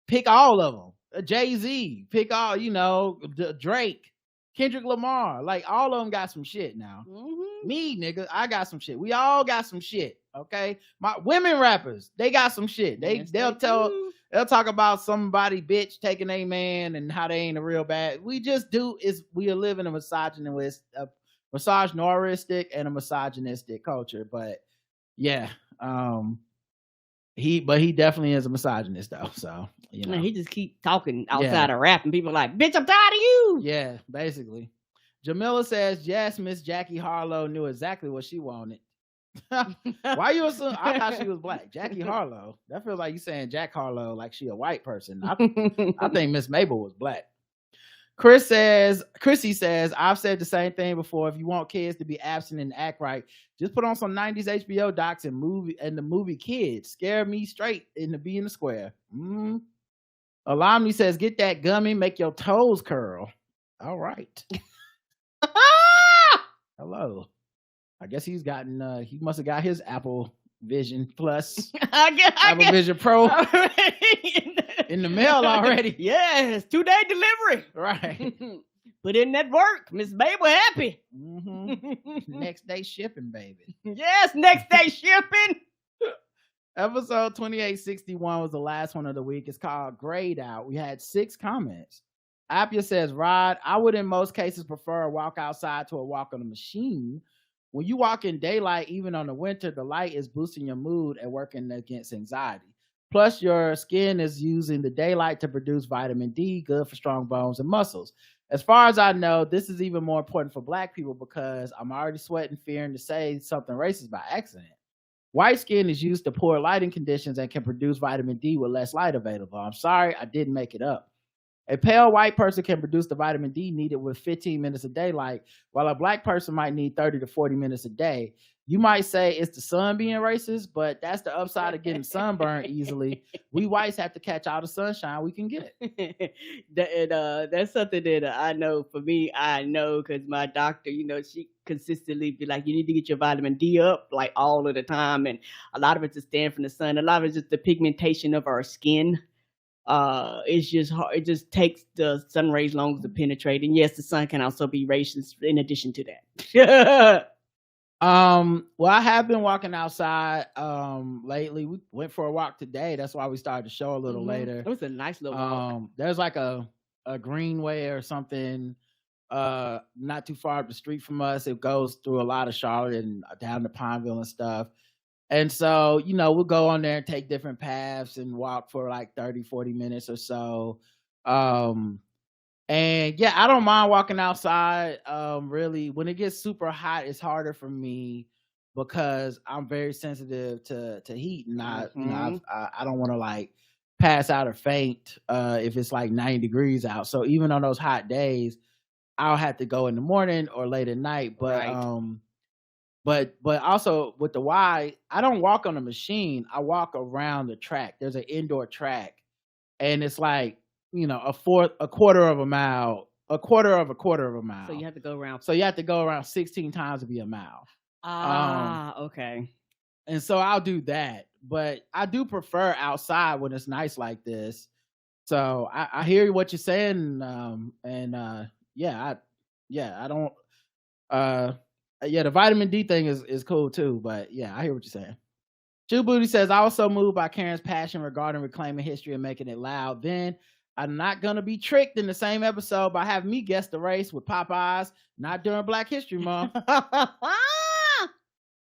Pick all of them. Jay-Z, pick all, you know, Drake, Kendrick Lamar, like all of them got some shit now. Mm-hmm. Me, nigga, I got some shit. We all got some shit. Okay, my women rappers, they got some shit. They'll talk about somebody bitch taking a man and how they ain't a real bad. We just we live in a misogynistic and a misogynistic culture. But yeah, he definitely is a misogynist though. So you know, he just keep talking outside of rap, and people are like, "Bitch, I'm tired of you." Yeah, basically. Jamila says, yes, Miss Jackie Harlow knew exactly what she wanted. Why you assume? I thought she was black. Jackie Harlow. That feels like you saying Jack Harlow like she a white person. I think Miss Mabel was black. Chrissy says, I've said the same thing before. If you want kids to be absent and act right, just put on some 90s HBO docs and the movie Kids. Scare me straight into being the square. Alamni says, get that gummy, make your toes curl. All right. Hello. I guess he's gotten, he must have got his Apple Vision Plus, Apple Vision Pro in the mail already. Yes, 2-day delivery. Right. Put in that work. Miss Mabel happy. Mm-hmm. Next day shipping, baby. Yes, next day shipping. Episode 2861 was the last one of the week. It's called Grayed Out. We had 6 comments. Appia says, Rod, I would in most cases prefer a walk outside to a walk on a machine. When you walk in daylight, even on the winter, the light is boosting your mood and working against anxiety. Plus, your skin is using the daylight to produce vitamin D, good for strong bones and muscles. As far as I know, this is even more important for black people because I'm already sweating, fearing to say something racist by accident. White skin is used to poor lighting conditions and can produce vitamin D with less light available. I'm sorry, I didn't make it up. A pale white person can produce the vitamin D needed with 15 minutes of daylight, while a black person might need 30 to 40 minutes a day. You might say it's the sun being racist, but that's the upside of getting sunburned easily. We whites have to catch all the sunshine we can get. That's something that I know. For me, I know because my doctor, you know, she consistently be like, you need to get your vitamin D up like all of the time. And a lot of it's to stand from the sun. A lot of it's just the pigmentation of our skin. It's just hard. It just takes the sun rays longer to penetrate. And yes, the sun can also be racist in addition to that. Well, I have been walking outside lately. We went for a walk today. That's why we started the show a little later. It was a nice little walk. There's like a greenway or something not too far up the street from us. It goes through a lot of Charlotte and down to Pineville and stuff. And so, you know, we'll go on there and take different paths and walk for like 30, 40 minutes or so. And yeah, I don't mind walking outside. Really, when it gets super hot, it's harder for me. because I'm very sensitive to heat, and I don't want to like pass out or faint if it's like 90 degrees out. So even on those hot days, I'll have to go in the morning or late at night. But but also with the Y, I don't walk on the machine. I walk around the track. There's an indoor track, and it's like, a quarter of a mile. So you have to go around. So you have to go around 16 times to be a mile. Okay. And so I'll do that, but I do prefer outside when it's nice like this. So I hear what you're saying, I don't. The vitamin D thing is cool too, but yeah, I hear what you're saying. Jew Booty says, I was so moved by Karen's passion regarding reclaiming history and making it loud. Then I'm not gonna be tricked in the same episode by having me guess the race with Popeyes, not during Black History Month.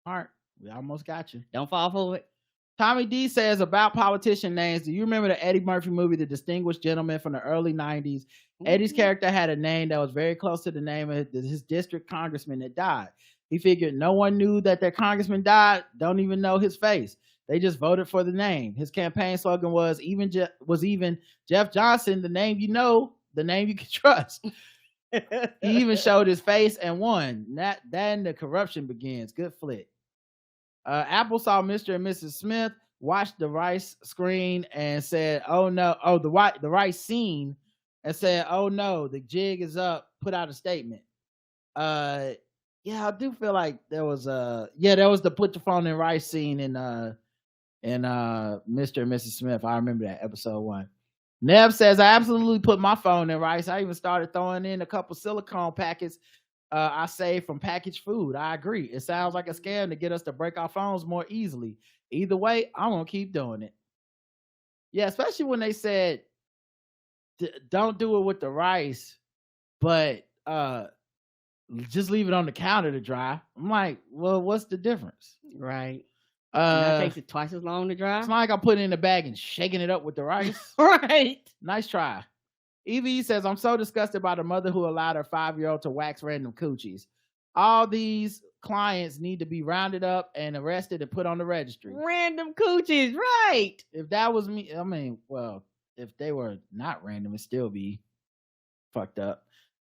All right, we almost got you. Don't fall for it. Tommy D says, about politician names, do you remember the Eddie Murphy movie, The Distinguished Gentleman, from the early 90s? Eddie's character had a name that was very close to the name of his district congressman that died. He figured no one knew that their congressman died, don't even know his face. They just voted for the name. His campaign slogan was even Jeff Johnson, the name you know, the name you can trust. He even showed his face and won. Then the corruption begins. Good flick. Apple saw Mr. and Mrs. Smith, watched the Rice screen and said, oh no, the Rice scene, and said, oh no, the jig is up, put out a statement. I do feel like there was the put your phone in Rice scene in Mr. and Mrs. Smith. I remember that, episode 1. Neb says, I absolutely put my phone in Rice. I even started throwing in a couple silicone packets I saved from packaged food. I agree. It sounds like a scam to get us to break our phones more easily. Either way, I'm going to keep doing it. Yeah, especially when they said, don't do it with the rice, but just leave it on the counter to dry. I'm like, well, what's the difference? Right. That takes it twice as long to dry. It's not like I'm putting it in the bag and shaking it up with the rice. Right. Nice try. Evie says, I'm so disgusted by the mother who allowed her 5-year-old to wax random coochies. All these clients need to be rounded up and arrested and put on the registry. Random coochies, right. If that was me, if they were not random, it'd still be fucked up.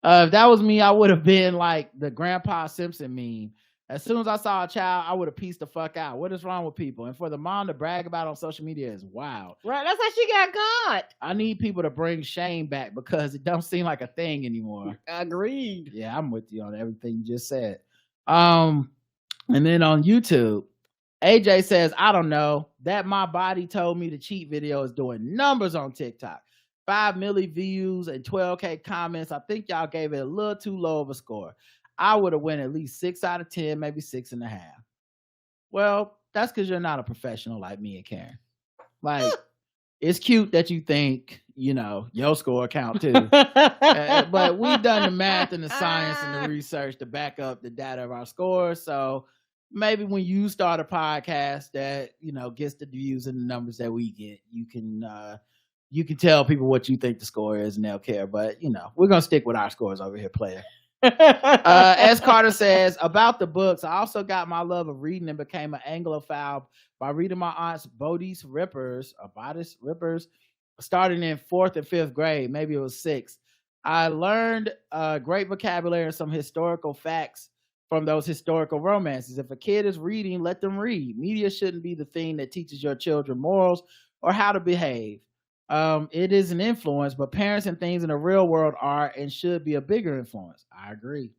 If that was me, I would have been like the Grandpa Simpson meme. As soon as I saw a child, I would have pieced the fuck out. What is wrong with people? And for the mom to brag about on social media is wild. Right, that's how she got caught. I need people to bring shame back because it don't seem like a thing anymore. Agreed. Yeah, I'm with you on everything you just said. And then on YouTube, AJ says, I don't know. That My Body Told Me to Cheat video is doing numbers on TikTok. 5 million views and 12K comments. I think y'all gave it a little too low of a score. I would have went at least 6 out of 10, maybe 6.5. Well, that's because you're not a professional like me and Karen. Like, it's cute that you think, your score count too. But we've done the math and the science and the research to back up the data of our scores. So maybe when you start a podcast that, gets the views and the numbers that we get, you can tell people what you think the score is and they'll care. But, we're going to stick with our scores over here, player. As Carter says, about the books, I also got my love of reading and became an Anglophile by reading my aunt's Bodice Rippers, starting in 4th and 5th grade. Maybe it was 6th. I learned great vocabulary and some historical facts from those historical romances. If a kid is reading, let them read. Media shouldn't be the thing that teaches your children morals or how to behave. It is an influence, but parents and things in the real world are and should be a bigger influence. I agree.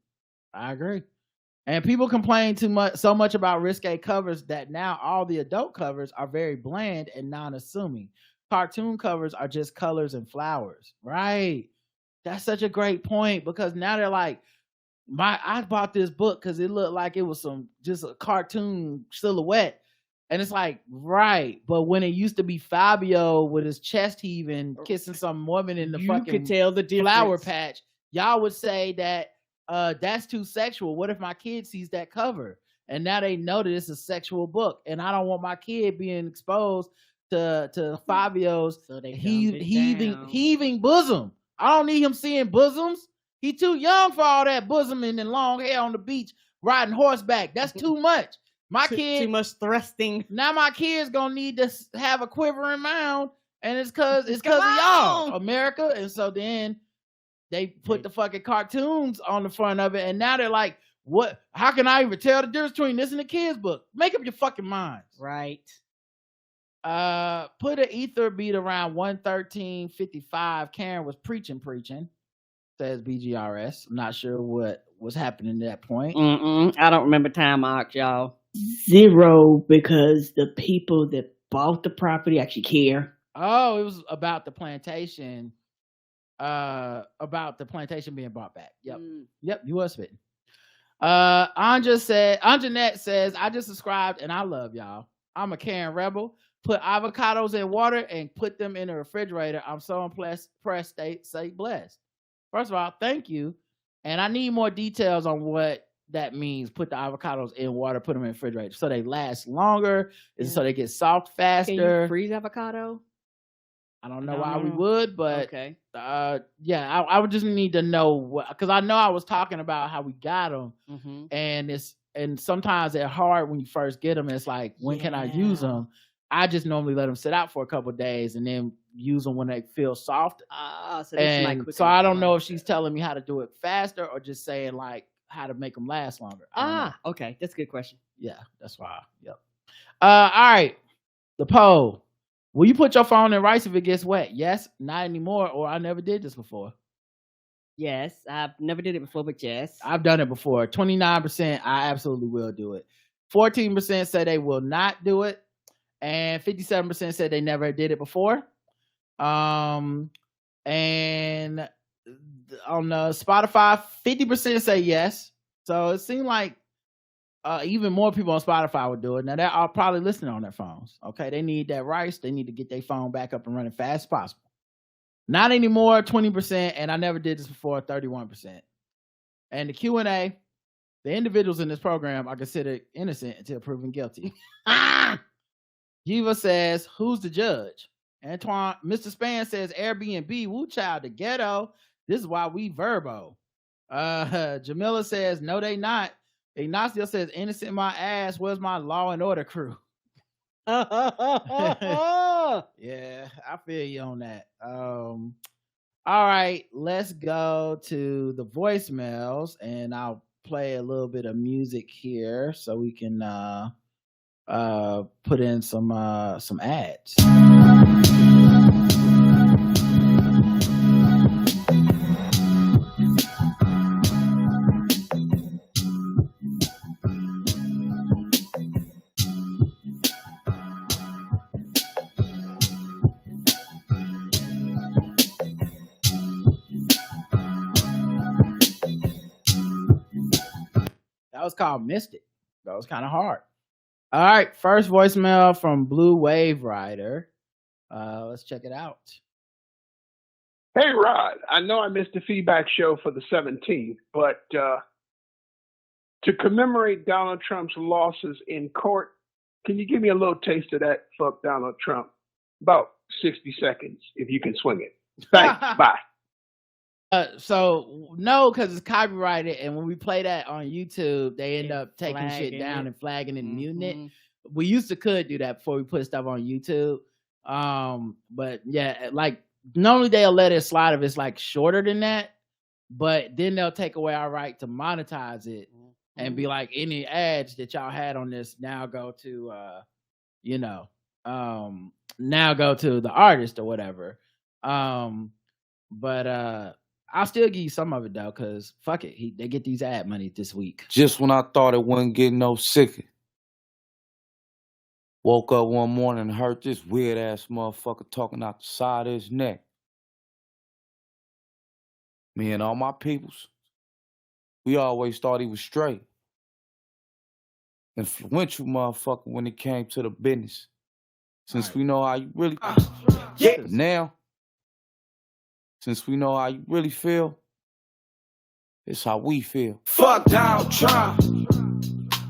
And people complain so much about risque covers that now all the adult covers are very bland and non-assuming. Cartoon covers are just colors and flowers. Right. That's such a great point, because now they're like, I bought this book because it looked like it was just a cartoon silhouette. And it's like, right. But when it used to be Fabio with his chest heaving, kissing some woman in the fucking could tell the difference. Flower patch, y'all would say that that's too sexual. What if my kid sees that cover? And now they know that it's a sexual book. And I don't want my kid being exposed to Fabio's heaving bosom. I don't need him seeing bosoms. He too young for all that bosoming and long hair on the beach riding horseback. That's too much. My too kid, much thrusting. now my kids gonna need to have a quivering mound, and it's cause of Come y'all, on. America. And so then they put the fucking cartoons on the front of it, and now they're like, what? How can I even tell the difference between this and the kids' book? Make up your fucking minds. Right. Put an ether beat around 1:13:55. Karen was preaching, says BGRS. I'm not sure what was happening at that point. I don't remember time arc, y'all. 0, because the people that bought the property actually care. Oh, it was about the plantation. About the plantation being bought back. Yep, you was spitting. Anjanette says, I just subscribed and I love y'all. I'm a Karen rebel. Put avocados in water and put them in the refrigerator. I'm so impressed. Stay blessed. First of all, thank you. And I need more details on what that means. Put the avocados in water, put them in the refrigerator. So they last longer. Is so they get soft faster. Can you freeze avocado? I don't know why we would, but okay. Yeah, I would just need to know what, because I know I was talking about how we got them, and sometimes they're hard when you first get them. It's like, when can I use them? I just normally let them sit out for a couple of days and then use them when they feel soft. So I don't know if she's telling me how to do it faster or just saying like how to make them last longer. Okay, that's a good question. Yeah, that's why. Yep. All right, the poll. Will you put your phone in rice if it gets wet? Yes, not anymore, or I never did this before. Yes, I've never did it before, but yes. I've done it before. 29%, I absolutely will do it. 14% say they will not do it. And 57% said they never did it before. And on Spotify, 50% say yes. So it seemed like even more people on Spotify would do it. Now, they're all probably listening on their phones. Okay, they need that rice. They need to get their phone back up and running fast as possible. Not anymore, 20%. And I never did this before, 31%. And the Q&A, the individuals in this program are considered innocent until proven guilty. Jiva says, who's the judge? Antoine, Mr. Span says, Airbnb, woo child, the ghetto. This is why we verbo. Jamila says, no, they not. Ignacio says, innocent my ass. Where's my Law and Order crew? Yeah, I feel you on that. All right, let's go to the voicemails, and I'll play a little bit of music here so we can put in some ads. That was called Mystic. That was kind of hard. All right, first voicemail from Blue Wave Rider. Let's check it out. Hey, Rod, I know I missed the feedback show for the 17th, but to commemorate Donald Trump's losses in court, can you give me a little taste of that fuck Donald Trump? About 60 seconds, if you can swing it. Thanks, bye. So no, because it's copyrighted, and when we play that on YouTube, they end up taking shit down and flagging and muting it. We used to could do that before we put stuff on YouTube. But yeah, like normally they'll let it slide if it's like shorter than that, but then they'll take away our right to monetize it and be like, any ads that y'all had on this now go to now go to the artist or whatever. But I'll still give you some of it though, because fuck it, they get these ad money this week. Just when I thought it wasn't getting no sicker, woke up one morning and heard this weird ass motherfucker talking out the side of his neck. Me and all my peoples, we always thought he was straight. Influential motherfucker when it came to the business. Since we know how you really now, since we know how you really feel, it's how we feel. Fuck Donald Trump.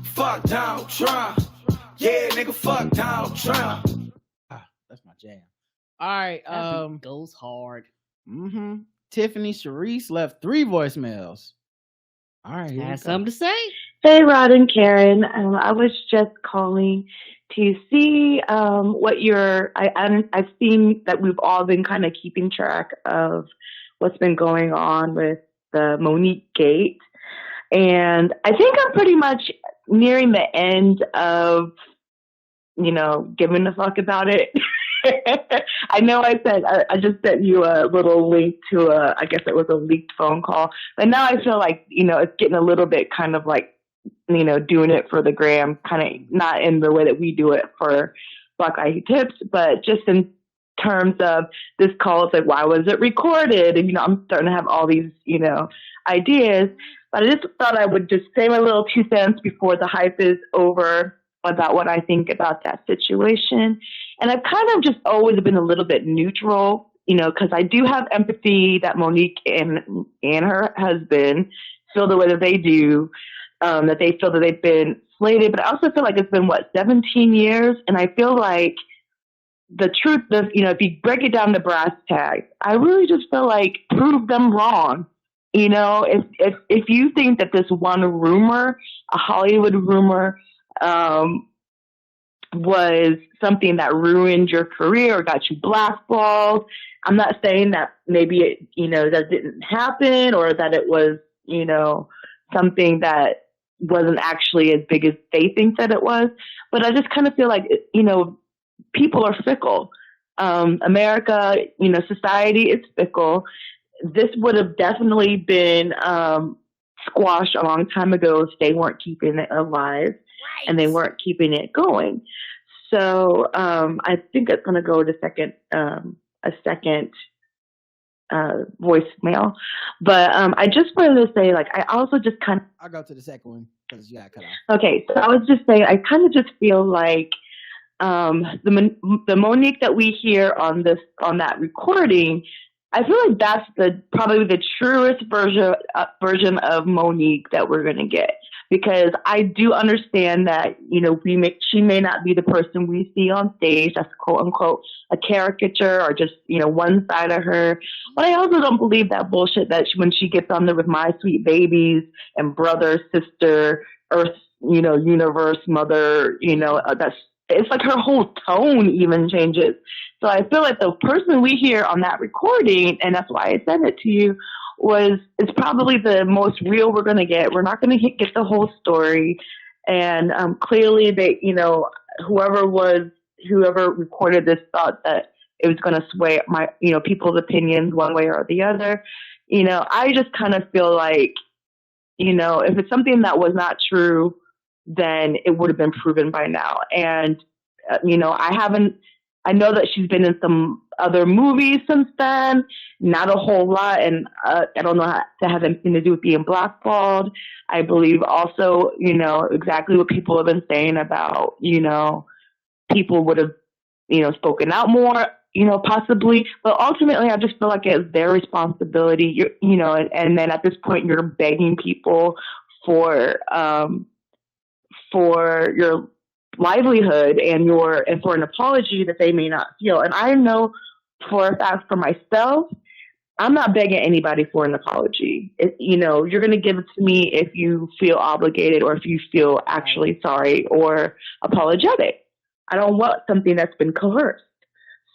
Fuck Donald Trump. Yeah, nigga, fuck Donald Trump. That's my jam. All right. That goes hard. Tiffany Sharice left 3 voicemails. All right. Has something to say? Hey, Rod and Karen. I was just calling to see what I've seen that we've all been kind of keeping track of what's been going on with the Monique Gate. And I think I'm pretty much nearing the end of, giving a fuck about it. I know I just sent you a little link to I guess it was a leaked phone call. But now I feel like, it's getting a little bit kind of like, doing it for the gram, kind of not in the way that we do it for Black Eye Tips, but just in terms of this call, it's like, why was it recorded? And, I'm starting to have all these, ideas. But I just thought I would just say my little 2 cents before the hype is over about what I think about that situation. And I've kind of just always been a little bit neutral, because I do have empathy that Monique and her husband feel the way that they do, that they feel that they've been slated. But I also feel like it's been, 17 years? And I feel like the truth of, if you break it down to brass tacks, I really just feel like prove them wrong. If you think that this one rumor, a Hollywood rumor, was something that ruined your career or got you blackballed, I'm not saying that maybe it, that didn't happen or that it was, something that wasn't actually as big as they think that it was. But I just kind of feel like, people are fickle. America, society is fickle. This would have definitely been squashed a long time ago if they weren't keeping it alive and they weren't keeping it going. So I think it's going to go to a second voicemail. But I just wanted to say, I also just kind of... I'll go to the second one because you got cut off. Okay, so I was just saying, I kind of just feel like the Monique that we hear on that recording, I feel like that's probably the truest version of Monique that we're going to get, because I do understand that, she may not be the person we see on stage. That's quote unquote a caricature or just, one side of her. But I also don't believe that bullshit that when she gets on there with My Sweet Babies and brother, sister, earth, universe, mother, it's like her whole tone even changes. So I feel like the person we hear on that recording, and that's why I sent it to you, it's probably the most real we're going to get. We're not going to get the whole story. And clearly they, whoever recorded this thought that it was going to sway people's opinions one way or the other. I just kind of feel like, if it's something that was not true, then it would have been proven by now. And, I know that she's been in some other movies since then, not a whole lot. And I don't know how to have anything to do with being blackballed. I believe also, exactly what people have been saying about, people would have, spoken out more, possibly. But ultimately, I just feel like it's their responsibility, and then at this point, you're begging people for your livelihood and for an apology that they may not feel. And I know for a fact for myself, I'm not begging anybody for an apology. You're going to give it to me if you feel obligated or if you feel actually sorry or apologetic. I don't want something that's been coerced.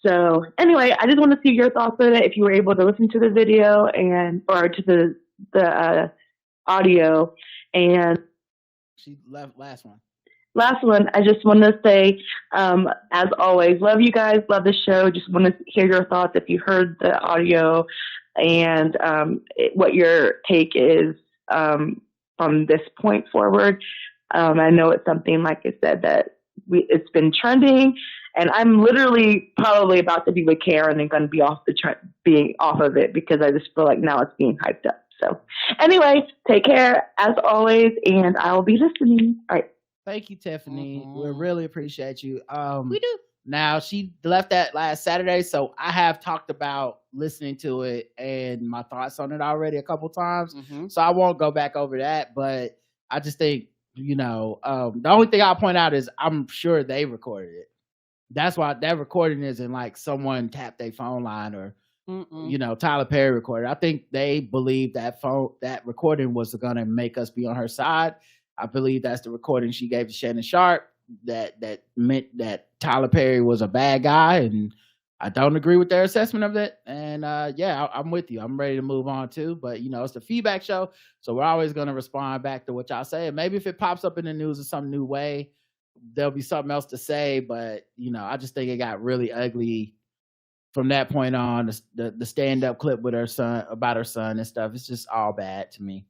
So anyway, I just want to see your thoughts on it. If you were able to listen to the video or to the audio. And she left last one, I just want to say, as always, love you guys, love the show. Just want to hear your thoughts if you heard the audio and what your take is from this point forward. I know it's something, like I said, that it's been trending, and I'm literally probably about to be with Karen and going to be being off of it because I just feel like now it's being hyped up. So anyway, take care as always, and I will be listening. All right. Thank you, Tiffany. We really appreciate you. We do. Now, she left that last Saturday, so I have talked about listening to it and my thoughts on it already a couple times. Mm-hmm. So I won't go back over that, but I just think, the only thing I'll point out is I'm sure they recorded it. That's why that recording isn't like someone tapped their phone line or, Tyler Perry recorded. I think they believed that recording was going to make us be on her side. I believe that's the recording she gave to Shannon Sharp that meant that Tyler Perry was a bad guy, and I don't agree with their assessment of it. And I'm with you. I'm ready to move on too. But it's the feedback show, so we're always going to respond back to what y'all say. And maybe if it pops up in the news in some new way, there'll be something else to say. But I just think it got really ugly from that point on. The stand-up clip with her son about her son and stuff, it's just all bad to me.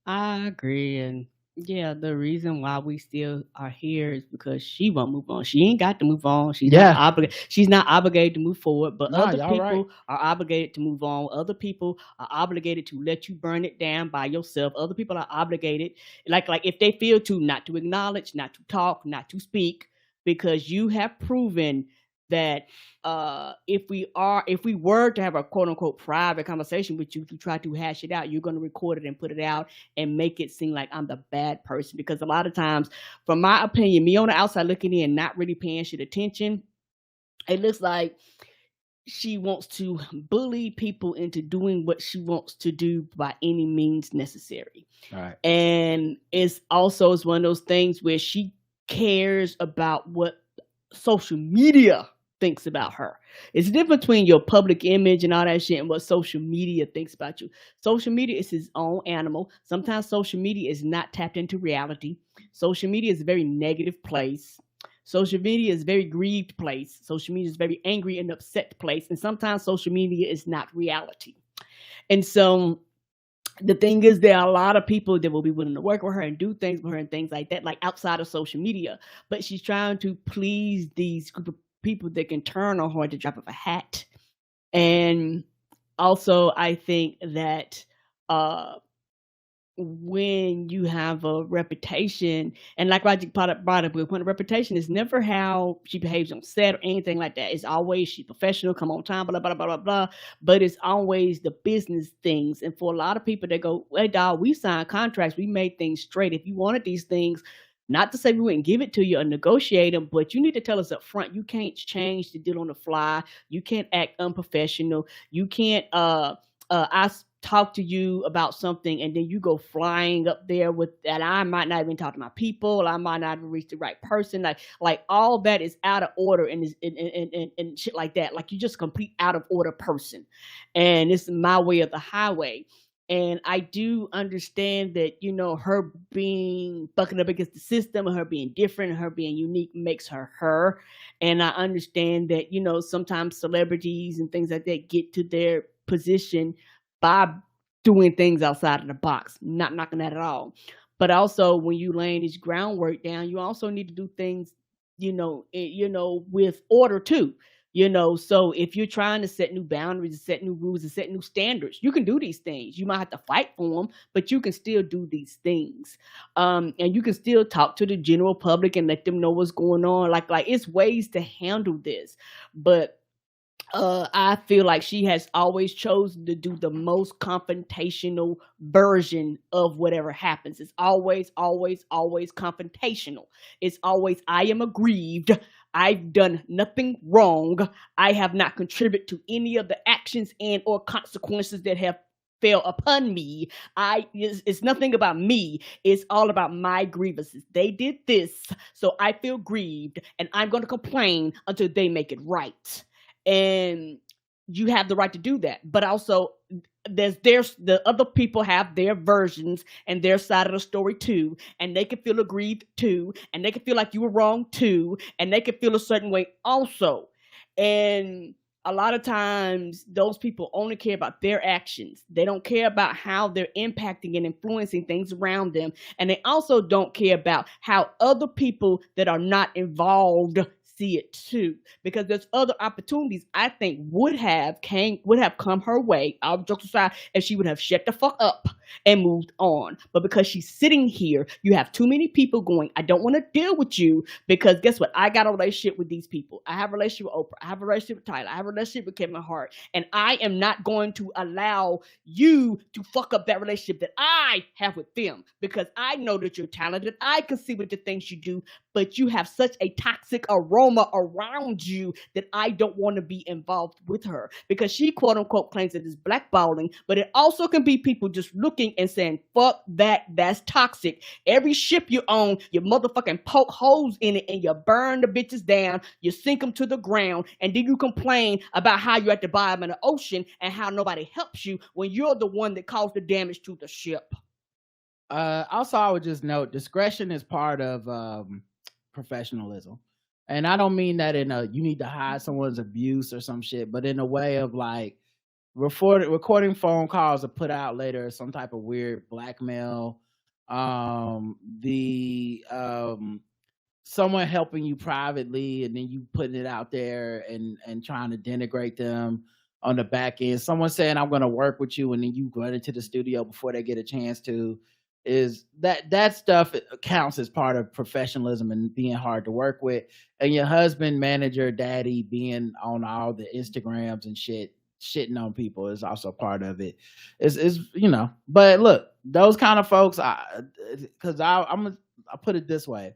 I agree. And yeah, the reason why we still are here is because she won't move on. She ain't got to move on. She's not obligated. She's not obligated to move forward, but other people are obligated to move on. Other people are obligated to let you burn it down by yourself. Other people are obligated, like if they feel to, not to acknowledge, not to talk, not to speak, because you have proven that if we were to have a quote unquote private conversation with you to try to hash it out, you're going to record it and put it out and make it seem like I'm the bad person. Because a lot of times, from my opinion, me on the outside looking in, not really paying shit attention, it looks like she wants to bully people into doing what she wants to do by any means necessary. Right. And it's also one of those things where she cares about what social media thinks about her. It's the difference between your public image and all that shit and what social media thinks about you. Social media is its own animal. Sometimes social media is not tapped into reality. Social media is a very negative place. Social media is a very grieved place. Social media is a very angry and upset place. And sometimes social media is not reality. And so the thing is, there are a lot of people that will be willing to work with her and do things with her and things like that, like outside of social media. But she's trying to please these group of people that can turn on her at the drop of a hat. And also, I think that when you have a reputation, and like Roger brought up, when a reputation is never how she behaves on set or anything like that. It's always she's professional, come on time, blah, blah, blah, blah, blah. But it's always the business things. And for a lot of people, they go, hey, dog, we signed contracts. We made things straight. If you wanted these things, not to say we wouldn't give it to you or negotiate them, but you need to tell us up front. You can't change the deal on the fly. You can't act unprofessional. You can't I talk to you about something and then you go flying up there with that. I might not even talk to my people. I might not even reach the right person. Like all that is out of order and shit like that. Like you're just a complete out of order person. And it's my way of the highway. And I do understand that, her being bucking up against the system and her being different and her being unique makes her her. And I understand that, sometimes celebrities and things like that get to their position by doing things outside of the box. Not knocking that at all. But also when you laying this groundwork down, you also need to do things, with order too. So if you're trying to set new boundaries, set new rules, and set new standards, you can do these things. You might have to fight for them, but you can still do these things. And you can still talk to the general public and let them know what's going on. Like it's ways to handle this. But I feel like she has always chosen to do the most confrontational version of whatever happens. It's always, always, always confrontational. It's always, I am aggrieved. I've done nothing wrong. I have not contributed to any of the actions and or consequences that have fell upon me. It's nothing about me. It's all about my grievances. They did this, so I feel grieved, and I'm going to complain until they make it right. And you have the right to do that. But also, there's the other people have their versions and their side of the story too, and they can feel aggrieved too, and they can feel like you were wrong too, and they can feel a certain way also. And a lot of times those people only care about their actions. They don't care about how they're impacting and influencing things around them, and they also don't care about how other people that are not involved see it too, because there's other opportunities I think would have come her way, all jokes aside, if she would have shut the fuck up and moved on. But because she's sitting here, you have too many people going, I don't want to deal with you, because guess what? I got a relationship with these people. I have a relationship with Oprah. I have a relationship with Tyler. I have a relationship with Kevin Hart. And I am not going to allow you to fuck up that relationship that I have with them, because I know that you're talented. I can see what the things you do, but you have such a toxic aroma around you that I don't want to be involved with her, because she quote unquote claims that it's blackballing, but it also can be people just looking looking and saying, fuck that, that's toxic. Every ship you own, you motherfucking poke holes in it and you burn the bitches down, you sink them to the ground, and then you complain about how you're at the bottom of the ocean and how nobody helps you when you're the one that caused the damage to the ship. Also, I would just note, discretion is part of professionalism. And I don't mean that in a, you need to hide someone's abuse or some shit, but in a way of like, recording phone calls are put out later, some type of weird blackmail. Someone helping you privately and then you putting it out there and trying to denigrate them on the back end. Someone saying, I'm going to work with you, and then you run into the studio before they get a chance to. Is that stuff counts as part of professionalism and being hard to work with. And your husband, manager, daddy being on all the Instagrams and shit, shitting on people is also part of it. Is but look, those kind of folks, because I put it this way.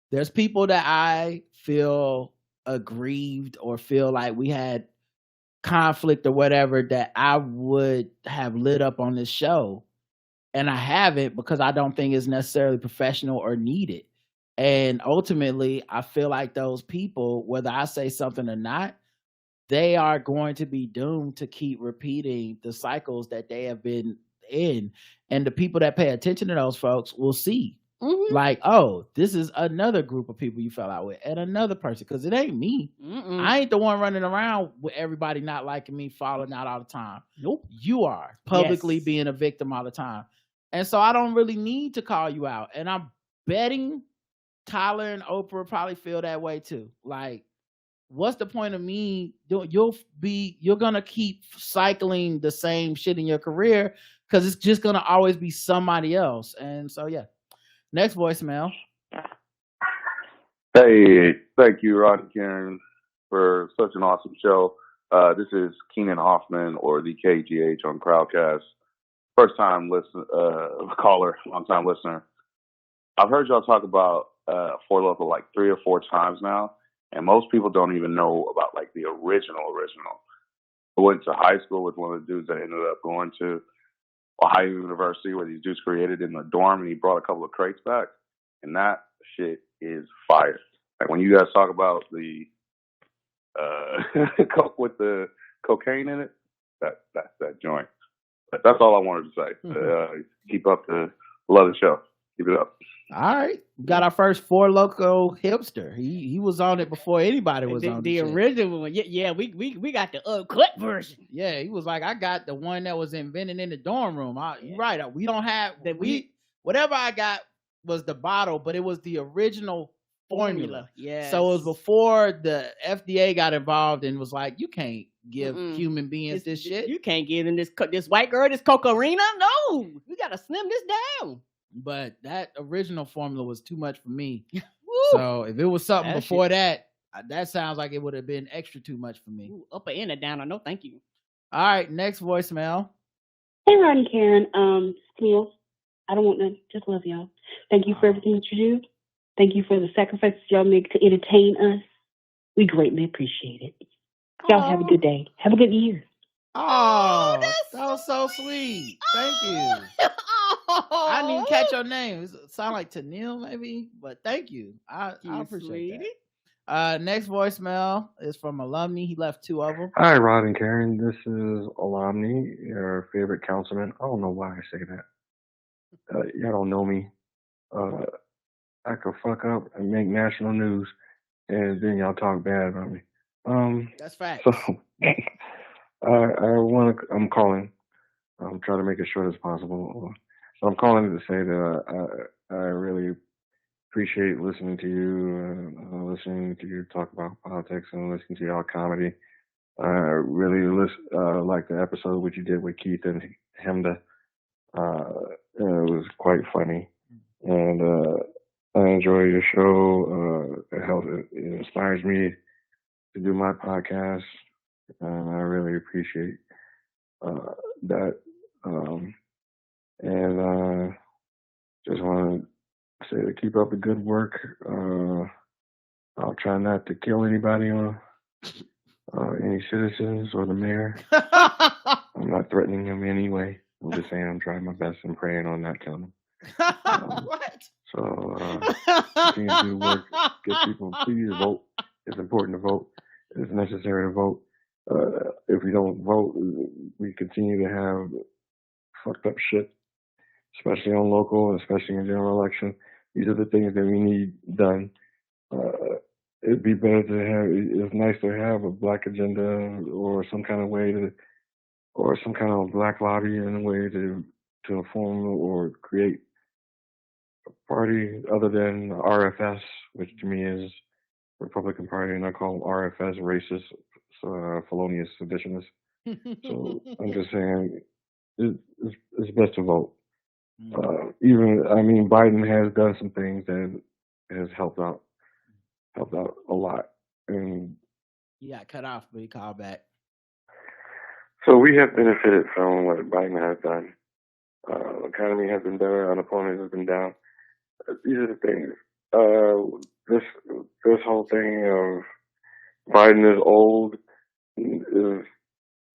There's people that I feel aggrieved or feel like we had conflict or whatever that I would have lit up on this show. And I haven't, because I don't think it's necessarily professional or needed. And ultimately, I feel like those people, whether I say something or not, they are going to be doomed to keep repeating the cycles that they have been in. And the people that pay attention to those folks will see. Mm-hmm. Like, oh, this is another group of people you fell out with, and another person, because it ain't me. Mm-mm. I ain't the one running around with everybody not liking me, falling out all the time. Nope. You are publicly being a victim all the time. And so I don't really need to call you out. And I'm betting Tyler and Oprah probably feel that way too. Like, what's the point of me doing? You're gonna keep cycling the same shit in your career because it's just gonna always be somebody else. And so yeah. Next voicemail. Hey, thank you, Rod and Karen, for such an awesome show. This is Keenan Hoffman, or the KGH on Crowdcast. First time caller, long time listener. I've heard y'all talk about Four Loko like 3 or 4 times now, and most people don't even know about like the original. I went to high school with one of the dudes that ended up going to Ohio University, where these dudes created in the dorm, and he brought a couple of crates back, and that shit is fire. Like when you guys talk about the coke with the cocaine in it, that's that joint. But that's all I wanted to say. Mm-hmm. Keep up the love the show. Keep it up. All right, got our first Four Loko hipster. He was on it before anybody was on the original one. Yeah, we got the uncut version. Yeah, he was like, I got the one that was invented in the dorm room. Right, we don't have that. Whatever I got was the bottle, but it was the original formula. Yeah, so it was before the FDA got involved and was like, you can't give human beings this shit. You can't give them this white girl this cocarina. No, we gotta slim this down. But that original formula was too much for me. So if it was something before that sounds like it would have been extra too much for me. Ooh, upper and a downer, no thank you. All right, next voicemail. Hey, Rod and Karen. Camille, I don't want to just love y'all. Thank you for everything that you do. Thank you for the sacrifices y'all make to entertain us. We greatly appreciate it. Y'all have a good day. Have a good year. Oh, that was so sweet. Thank you. I didn't even catch your name. It sound like Tanil maybe, but thank you. I appreciate it. Next voicemail is from Alumni. He left 2 of them. Hi, Rod and Karen. This is Alumni, your favorite councilman. I don't know why I say that. Y'all don't know me. I could fuck up and make national news, and then y'all talk bad about me. That's fact. So I'm calling. I'm trying to make it short as possible. So I'm calling to say that I really appreciate listening to you, listening to you talk about politics, and listening to y'all comedy. I really like the episode which you did with Keith and Hemda. It was quite funny, and I enjoy your show. It inspires me to do my podcast, and I really appreciate that. And just want to say to keep up the good work. I'll try not to kill anybody or any citizens or the mayor. I'm not threatening them anyway. I'm just saying I'm trying my best and praying on that count. What? So continue to do work. Get people, please vote. It's important to vote. It's necessary to vote. If we don't vote, we continue to have fucked up shit, especially on local, especially in general election. These are the things that we need done. It'd be better to have. It's nice to have a black agenda or some kind of way to, or some kind of black lobby in a way to form or create a party other than RFS, which to me is Republican Party, and I call them RFS, racist, felonious seditionists. So I'm just saying it's best to vote. Biden has done some things that has helped out a lot, and He got cut off, but he called back. so we have benefited from what Biden has done. The economy has been better, unemployment has been down. These are the things. This whole thing of Biden is old is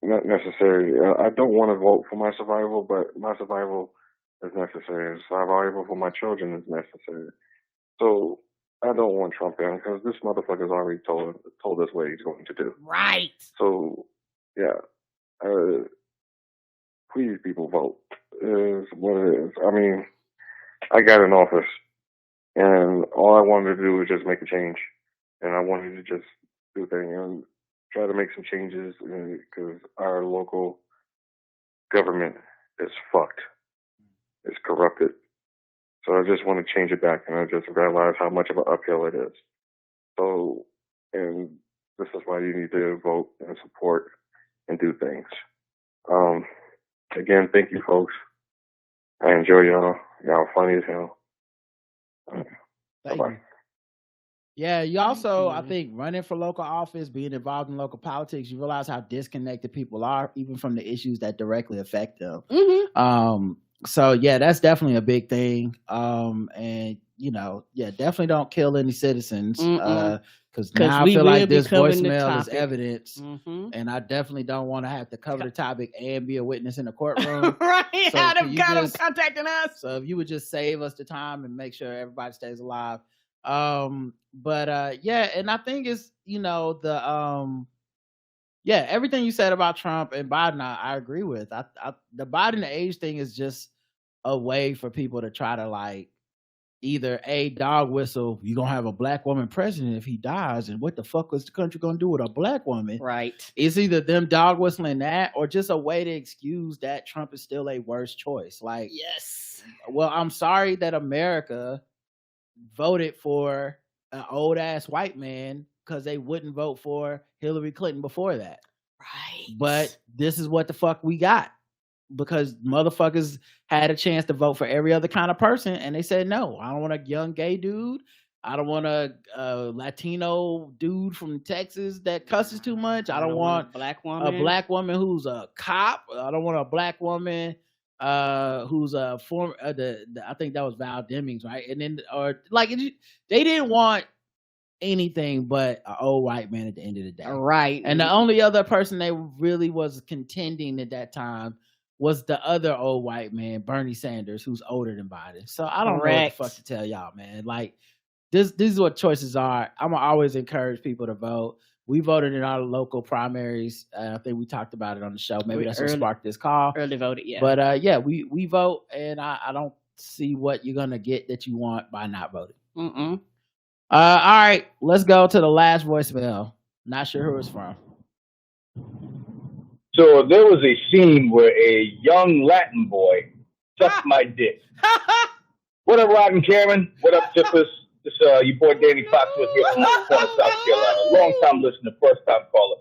not necessary. I don't want to vote for my survival, but my survival is necessary. Survival for my children is necessary. So I don't want Trump in because this motherfucker's already told us what he's going to do. Right. So, yeah. Please, people, vote. Is what it is. I mean, I got in office, and all I wanted to do was just make a change. And I wanted to just do things and try to make some changes because our local government is fucked. It's corrupted. So I just want to change it back, and I just realized how much of an uphill it is. So, and this is why you need to vote and support and do things. Again, thank you, folks. I enjoy y'all. Y'all funny as hell. Thank Bye-bye. you. Yeah, you also, I think, running for local office, being involved in local politics, you realize how disconnected people are, even from the issues that directly affect them. So yeah, that's definitely a big thing. And definitely don't kill any citizens. Because now I feel like this voicemail is evidence, and I definitely don't want to have to cover the topic and be a witness in the courtroom. Right? So How can them you got them just- contacting us? So if you would just save us the time and make sure everybody stays alive. And I think it's everything you said about Trump and Biden, I agree with. The Biden age thing is just a way for people to try to like either a dog whistle, you're gonna have a black woman president if he dies, and what the fuck is the country gonna do with a black woman? Right. It's either them dog whistling that or just a way to excuse that Trump is still a worse choice. Like, yes. Well, I'm sorry that America voted for an old ass white man because they wouldn't vote for Hillary Clinton before that. Right. But this is what the fuck we got. Because motherfuckers had a chance to vote for every other kind of person, and they said no. I don't want a young gay dude. I don't want a Latino dude from Texas that cusses too much. I don't want a black woman. A black woman who's a cop. I don't want a black woman who's a former. I think that was Val Demings, right? And then they didn't want anything but an old white man at the end of the day, right? And the only other person they really was contending at that time was the other old white man, Bernie Sanders, who's older than Biden. So I don't know what the fuck to tell y'all, man. Like, this is what choices are. I'm gonna always encourage people to vote. We voted in our local primaries. I think we talked about it on the show. Maybe that's what sparked this call. Early voted, yeah. But we vote, and I don't see what you're gonna get that you want by not voting. All right, let's go to the last voicemail. Not sure who it's from. So there was a scene where a young Latin boy sucked my dick. What up, Rod and Karen? What up, Tippers? This your boy Danny Foxworth here from North Carolina, South Carolina. Long time listener, first time caller.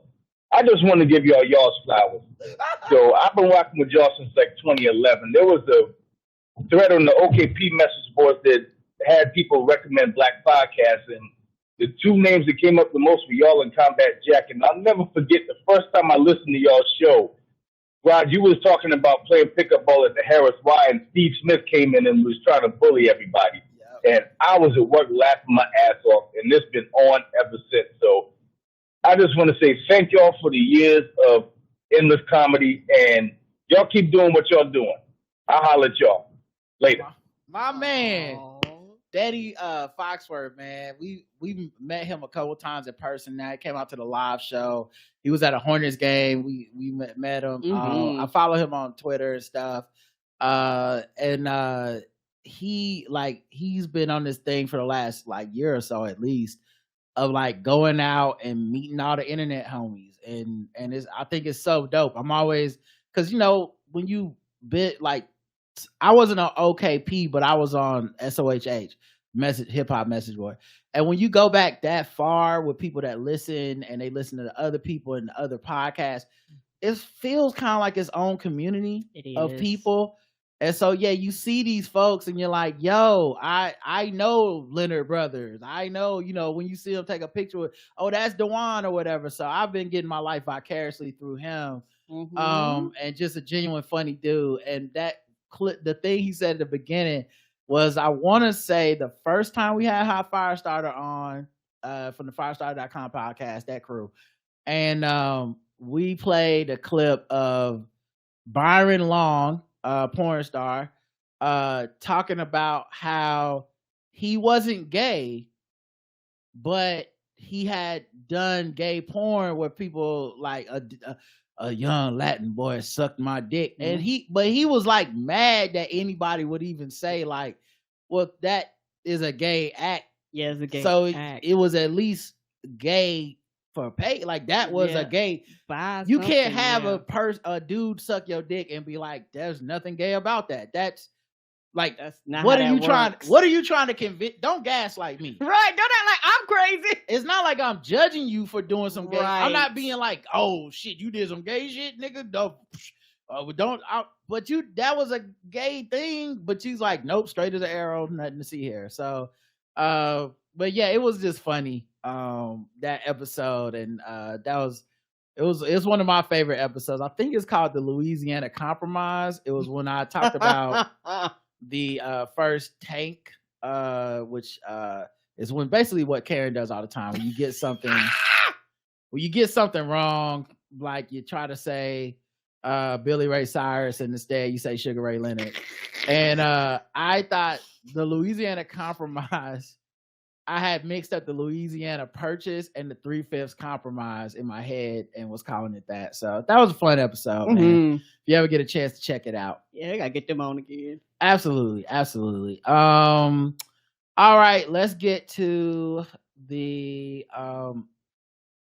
I just want to give y'all y'all's flowers. So I've been rocking with y'all since like 2011. There was a thread on the OKP message board that had people recommend black podcasts, and the two names that came up the most were y'all and Combat Jack. And I'll never forget the first time I listened to y'all's show. Rod, you was talking about playing pickup ball at the Harris Y, and Steve Smith came in and was trying to bully everybody. And I was at work laughing my ass off, and it's been on ever since. So I just want to say thank y'all for the years of endless comedy, and Y'all keep doing what y'all doing. I'll holler at y'all later. My man, Daddy Foxworth, man. We met him a couple times in person. Now he came out to the live show. He was at a Hornets game. We met him. I follow him on Twitter and stuff. He's been on this thing for the last year or so at least, of going out and meeting all the internet homies, and I think it's so dope. I'm always, because when you I wasn't on OKP, but I was on SOHH, hip hop message board. And when you go back that far with people that listen and they listen to the other people and the other podcasts, it feels kind of like its own community of people. And so, yeah, you see these folks and you're like, yo, I know Leonard Brothers. I know, when you see them take a picture with, oh, that's Dewan or whatever. So I've been getting my life vicariously through him. And just a genuine funny dude. And that clip, the thing he said at the beginning was, I want to say the first time we had Hot Firestarter on from the Firestarter.com podcast, that crew. And we played a clip of Byron Long, porn star, talking about how he wasn't gay, but he had done gay porn where people like a young Latin boy sucked my dick. And he was mad that anybody would even say well, that is a gay act. Yeah, it's a gay act. It was at least gay for pay. That was a gay. You can't have a dude suck your dick and be like, there's nothing gay about that. That's not what are you trying? What are you trying to convince? Don't gaslight me. Right? Don't act like I'm crazy. It's not like I'm judging you for doing some gay. Right. I'm not being like, oh shit, you did some gay shit, nigga. But that was a gay thing. But she's like, nope, straight as an arrow, nothing to see here. So, but yeah, it was just funny. That episode, and it was one of my favorite episodes. I think it's called the Louisiana Compromise. It was when I talked about the first tank, which is when basically what Karen does all the time. When you get something wrong, like you try to say Billy Ray Cyrus and instead you say Sugar Ray Leonard. And I thought the Louisiana Compromise, I had mixed up the Louisiana Purchase and the 3/5 Compromise in my head and was calling it that. So that was a fun episode, man. If you ever get a chance to check it out. Yeah, I gotta get them on again. Absolutely. All right, let's get to the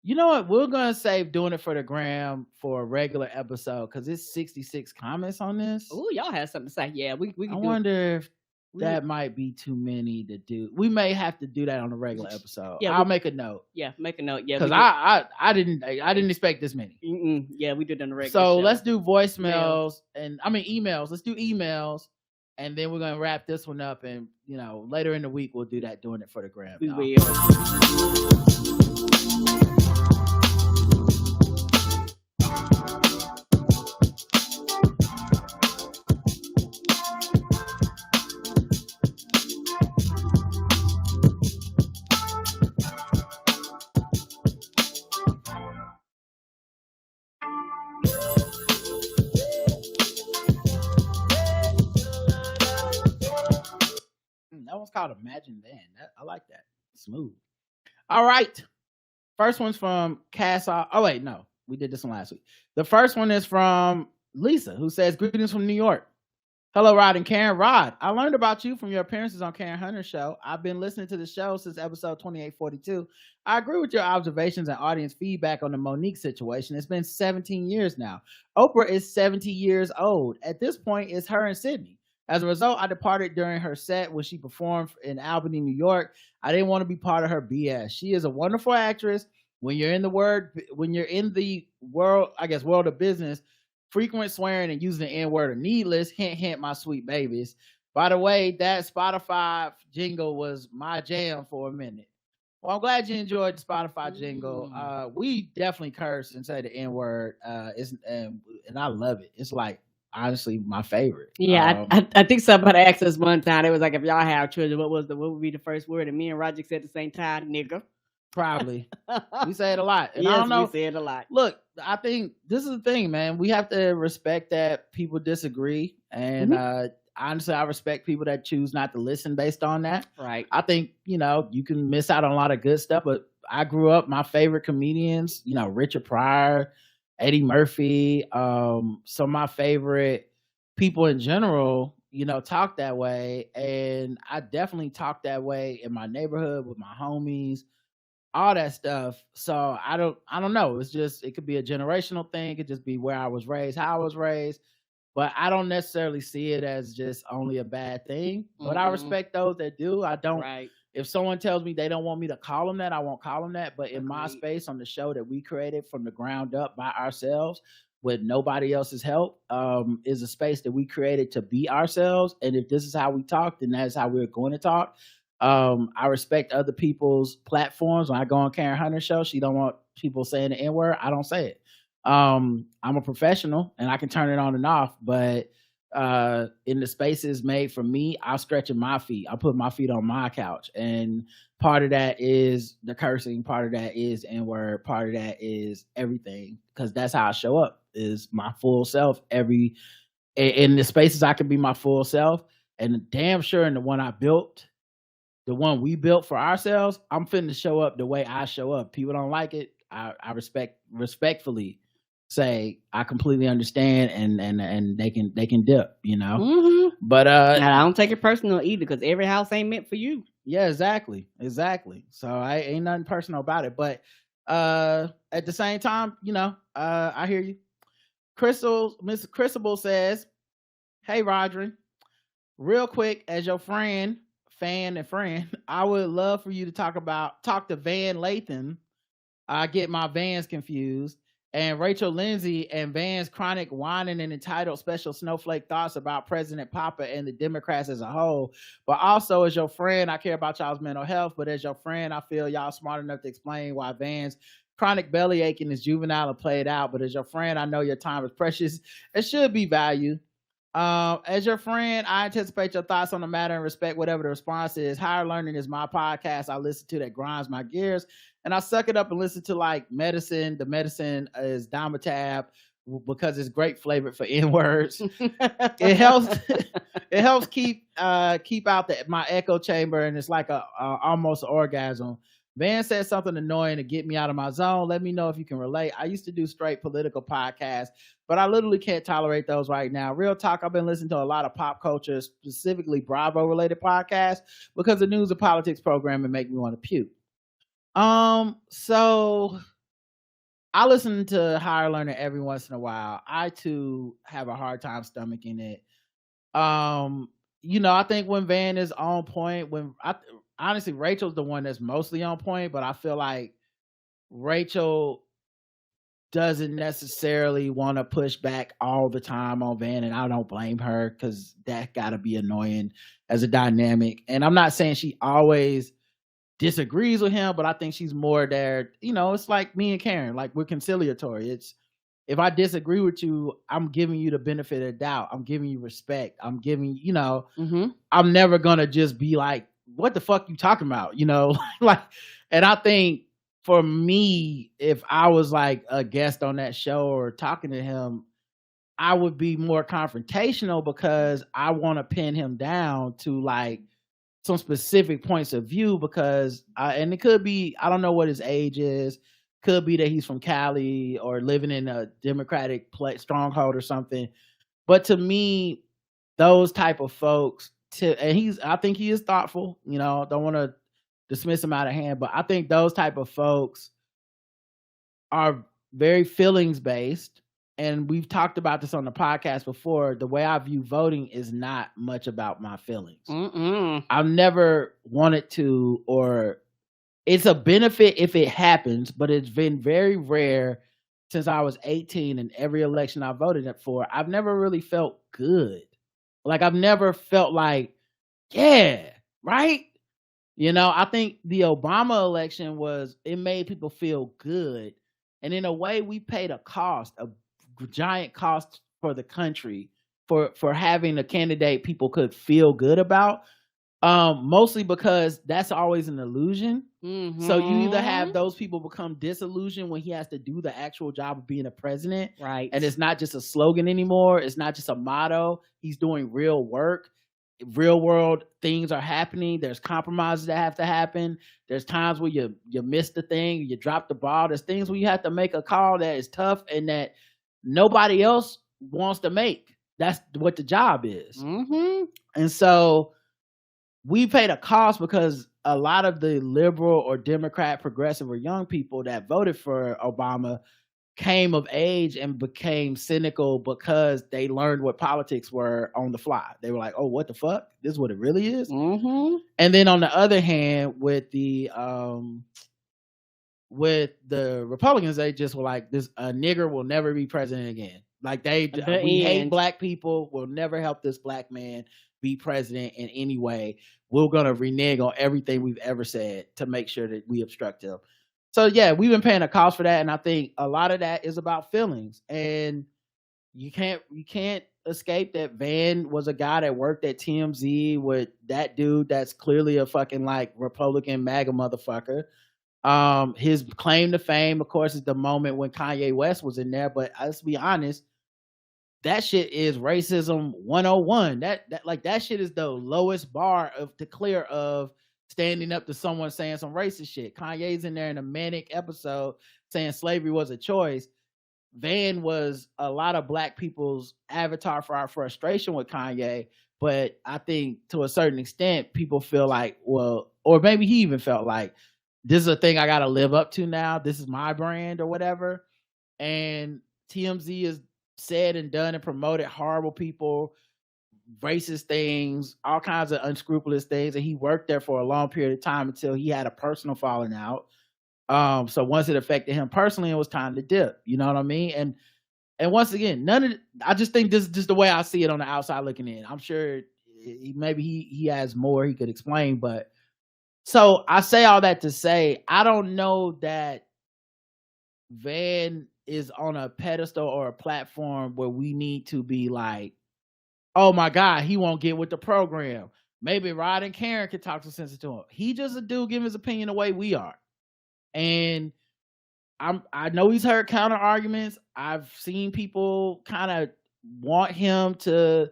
you know what? We're gonna save doing it for the gram for a regular episode because it's 66 comments on this. Oh, y'all have something to say. Yeah, we can. I wonder if that might be too many to do. We may have to do that on a regular episode. Yeah, I'll make a note. Yeah, make a note. Yeah, because I didn't expect this many. Yeah, we did it on a regular. So show. Let's do voicemails emails. Let's do emails, and then we're gonna wrap this one up. And later in the week we'll do that doing it for the gram. We will. That one's called Imagine Then. I like that. Smooth. All right. First one's from Cassa. Oh, wait, no. We did this one last week. The first one is from Lisa, who says, greetings from New York. Hello, Rod and Karen. Rod, I learned about you from your appearances on Karen Hunter's show. I've been listening to the show since episode 2842. I agree with your observations and audience feedback on the Monique situation. It's been 17 years now. Oprah is 70 years old. At this point, it's her and Sydney. As a result, I departed during her set when she performed in Albany, New York. I didn't want to be part of her BS. She is a wonderful actress. When you're in the world of business, frequent swearing and using the N-word are needless. Hint, hint, my sweet babies. By the way, that Spotify jingle was my jam for a minute. Well, I'm glad you enjoyed the Spotify jingle. We definitely curse and say the N-word, and I love it. It's honestly my favorite. Yeah, I think somebody asked us one time. It was like, if y'all have children, what would be the first word? And me and Roger said at the same time, nigga. Probably. We say it a lot. And I Yes, don't know. we say it a lot. Look, I think this is the thing, man. We have to respect that people disagree. And honestly, I respect people that choose not to listen based on that. Right. I think, you can miss out on a lot of good stuff, but I grew up, my favorite comedians, Richard Pryor, Eddie Murphy, some of my favorite people in general, talk that way. And I definitely talk that way in my neighborhood with my homies, all that stuff. So I don't know. It's just, it could be a generational thing. It could just be where I was raised, how I was raised. But I don't necessarily see it as just only a bad thing. But I respect those that do. I don't. Right. If someone tells me they don't want me to call them that, I won't call them that. But in my space on the show that we created from the ground up by ourselves with nobody else's help, is a space that we created to be ourselves. And if this is how we talk, then that's how we're going to talk. I respect other people's platforms. When I go on Karen Hunter's show, she don't want people saying the N-word. I don't say it. I'm a professional and I can turn it on and off, but in the spaces made for me, I'm stretching my feet. I put my feet on my couch, and part of that is the cursing, part of that is N-word, part of that is everything, because that's how I show up, is my full self. In the spaces I can be my full self, and damn sure in the one I built, the one we built for ourselves, I'm finna show up the way I show up. People don't like it. I respectfully say I completely understand, and they can dip, But and I don't take it personal either, because every house ain't meant for you. Yeah, exactly. So I ain't nothing personal about it. But at the same time, I hear you. Miss Crystal says, "Hey Rodri, real quick, as your fan, I would love for you to talk to Van Lathan. I get my Vans confused. And Rachel Lindsay and Van's chronic whining and entitled special snowflake thoughts about President Papa and the Democrats as a whole. But also, as your friend, I care about y'all's mental health. But as your friend, I feel y'all smart enough to explain why Van's chronic belly aching is juvenile and played out. But as your friend, I know your time is precious. It should be valued. As your friend, I anticipate your thoughts on the matter and respect whatever the response is. Higher Learning is my podcast I listen to that grinds my gears, and I suck it up and listen to like medicine. The medicine is Dimetab because it's great flavored for N-words. It helps keep out my echo chamber, and it's like a almost orgasm. Van said something annoying to get me out of my zone. Let me know if you can relate. I used to do straight political podcasts, but I literally can't tolerate those right now. Real talk, I've been listening to a lot of pop culture, specifically Bravo-related podcasts, because the news and politics programming make me want to puke. So I listen to Higher Learning every once in a while. I, too, have a hard time stomaching it. I think when Van is on point, honestly, Rachel's the one that's mostly on point, but I feel like Rachel doesn't necessarily want to push back all the time on Van, and I don't blame her, because that gotta be annoying as a dynamic. And I'm not saying she always disagrees with him, but I think she's more there. It's like me and Karen, like we're conciliatory. It's, if I disagree with you, I'm giving you the benefit of the doubt. I'm giving you respect. I'm giving, I'm never gonna just be like, what the fuck you talking about? Like, and I think for me, if I was like a guest on that show or talking to him, I would be more confrontational, because I want to pin him down to like some specific points of view, because and it could be, I don't know what his age is. Could be that he's from Cali or living in a Democratic stronghold or something. But to me, those type of folks, I think he is thoughtful. Don't want to dismiss him out of hand, but I think those type of folks are very feelings based. And we've talked about this on the podcast before. The way I view voting is not much about my feelings. I've never wanted to, or it's a benefit if it happens, but it's been very rare since I was 18, and every election I voted for, I've never really felt good. Like, I've never felt like, yeah, right? I think the Obama election it made people feel good. And in a way, we paid a giant cost for the country for having a candidate people could feel good about. Mostly because that's always an illusion. So you either have Mhm. those people become disillusioned when he has to do the actual job of being a president, Right. and it's not just a slogan anymore. It's not just a motto. He's doing real work. Real world things are happening. There's compromises that have to happen. There's times where you miss the thing, you drop the ball. There's things where you have to make a call that is tough and that nobody else wants to make. That's what the job is. And so we paid a cost because a lot of the liberal or Democrat, progressive, or young people that voted for Obama came of age and became cynical because they learned what politics were on the fly. They were like, "Oh, what the fuck? This is what it really is." And then on the other hand, with the Republicans, they just were like, "This a nigger will never be president again." Like we hate black people. We'll never help this black man be president in any way. We're gonna renege on everything we've ever said to make sure that we obstruct him. So yeah, we've been paying a cost for that, and I think a lot of that is about feelings. And you can't escape that Van was a guy that worked at TMZ with that dude that's clearly a fucking like Republican MAGA motherfucker. His claim to fame, of course, is the moment when Kanye West was in there. But let's be honest, that shit is racism 101. That shit is the lowest bar to clear of standing up to someone saying some racist shit. Kanye's in there in a manic episode saying slavery was a choice. Van was a lot of black people's avatar for our frustration with Kanye. But I think to a certain extent, people feel like, well, or maybe he even felt like, this is a thing I got to live up to now. This is my brand or whatever. And TMZ has said and done and promoted horrible people, racist things, all kinds of unscrupulous things. And he worked there for a long period of time until he had a personal falling out. So once it affected him personally, it was time to dip. You know what I mean? And once again, I just think this is just the way I see it on the outside looking in. I'm sure maybe he has more he could explain, but so I say all that to say, I don't know that Van is on a pedestal or a platform where we need to be like, oh my God, he won't get with the program. Maybe Rod and Karen could talk some sense to him. He just a dude giving his opinion the way we are. And I know he's heard counter arguments. I've seen people kind of want him to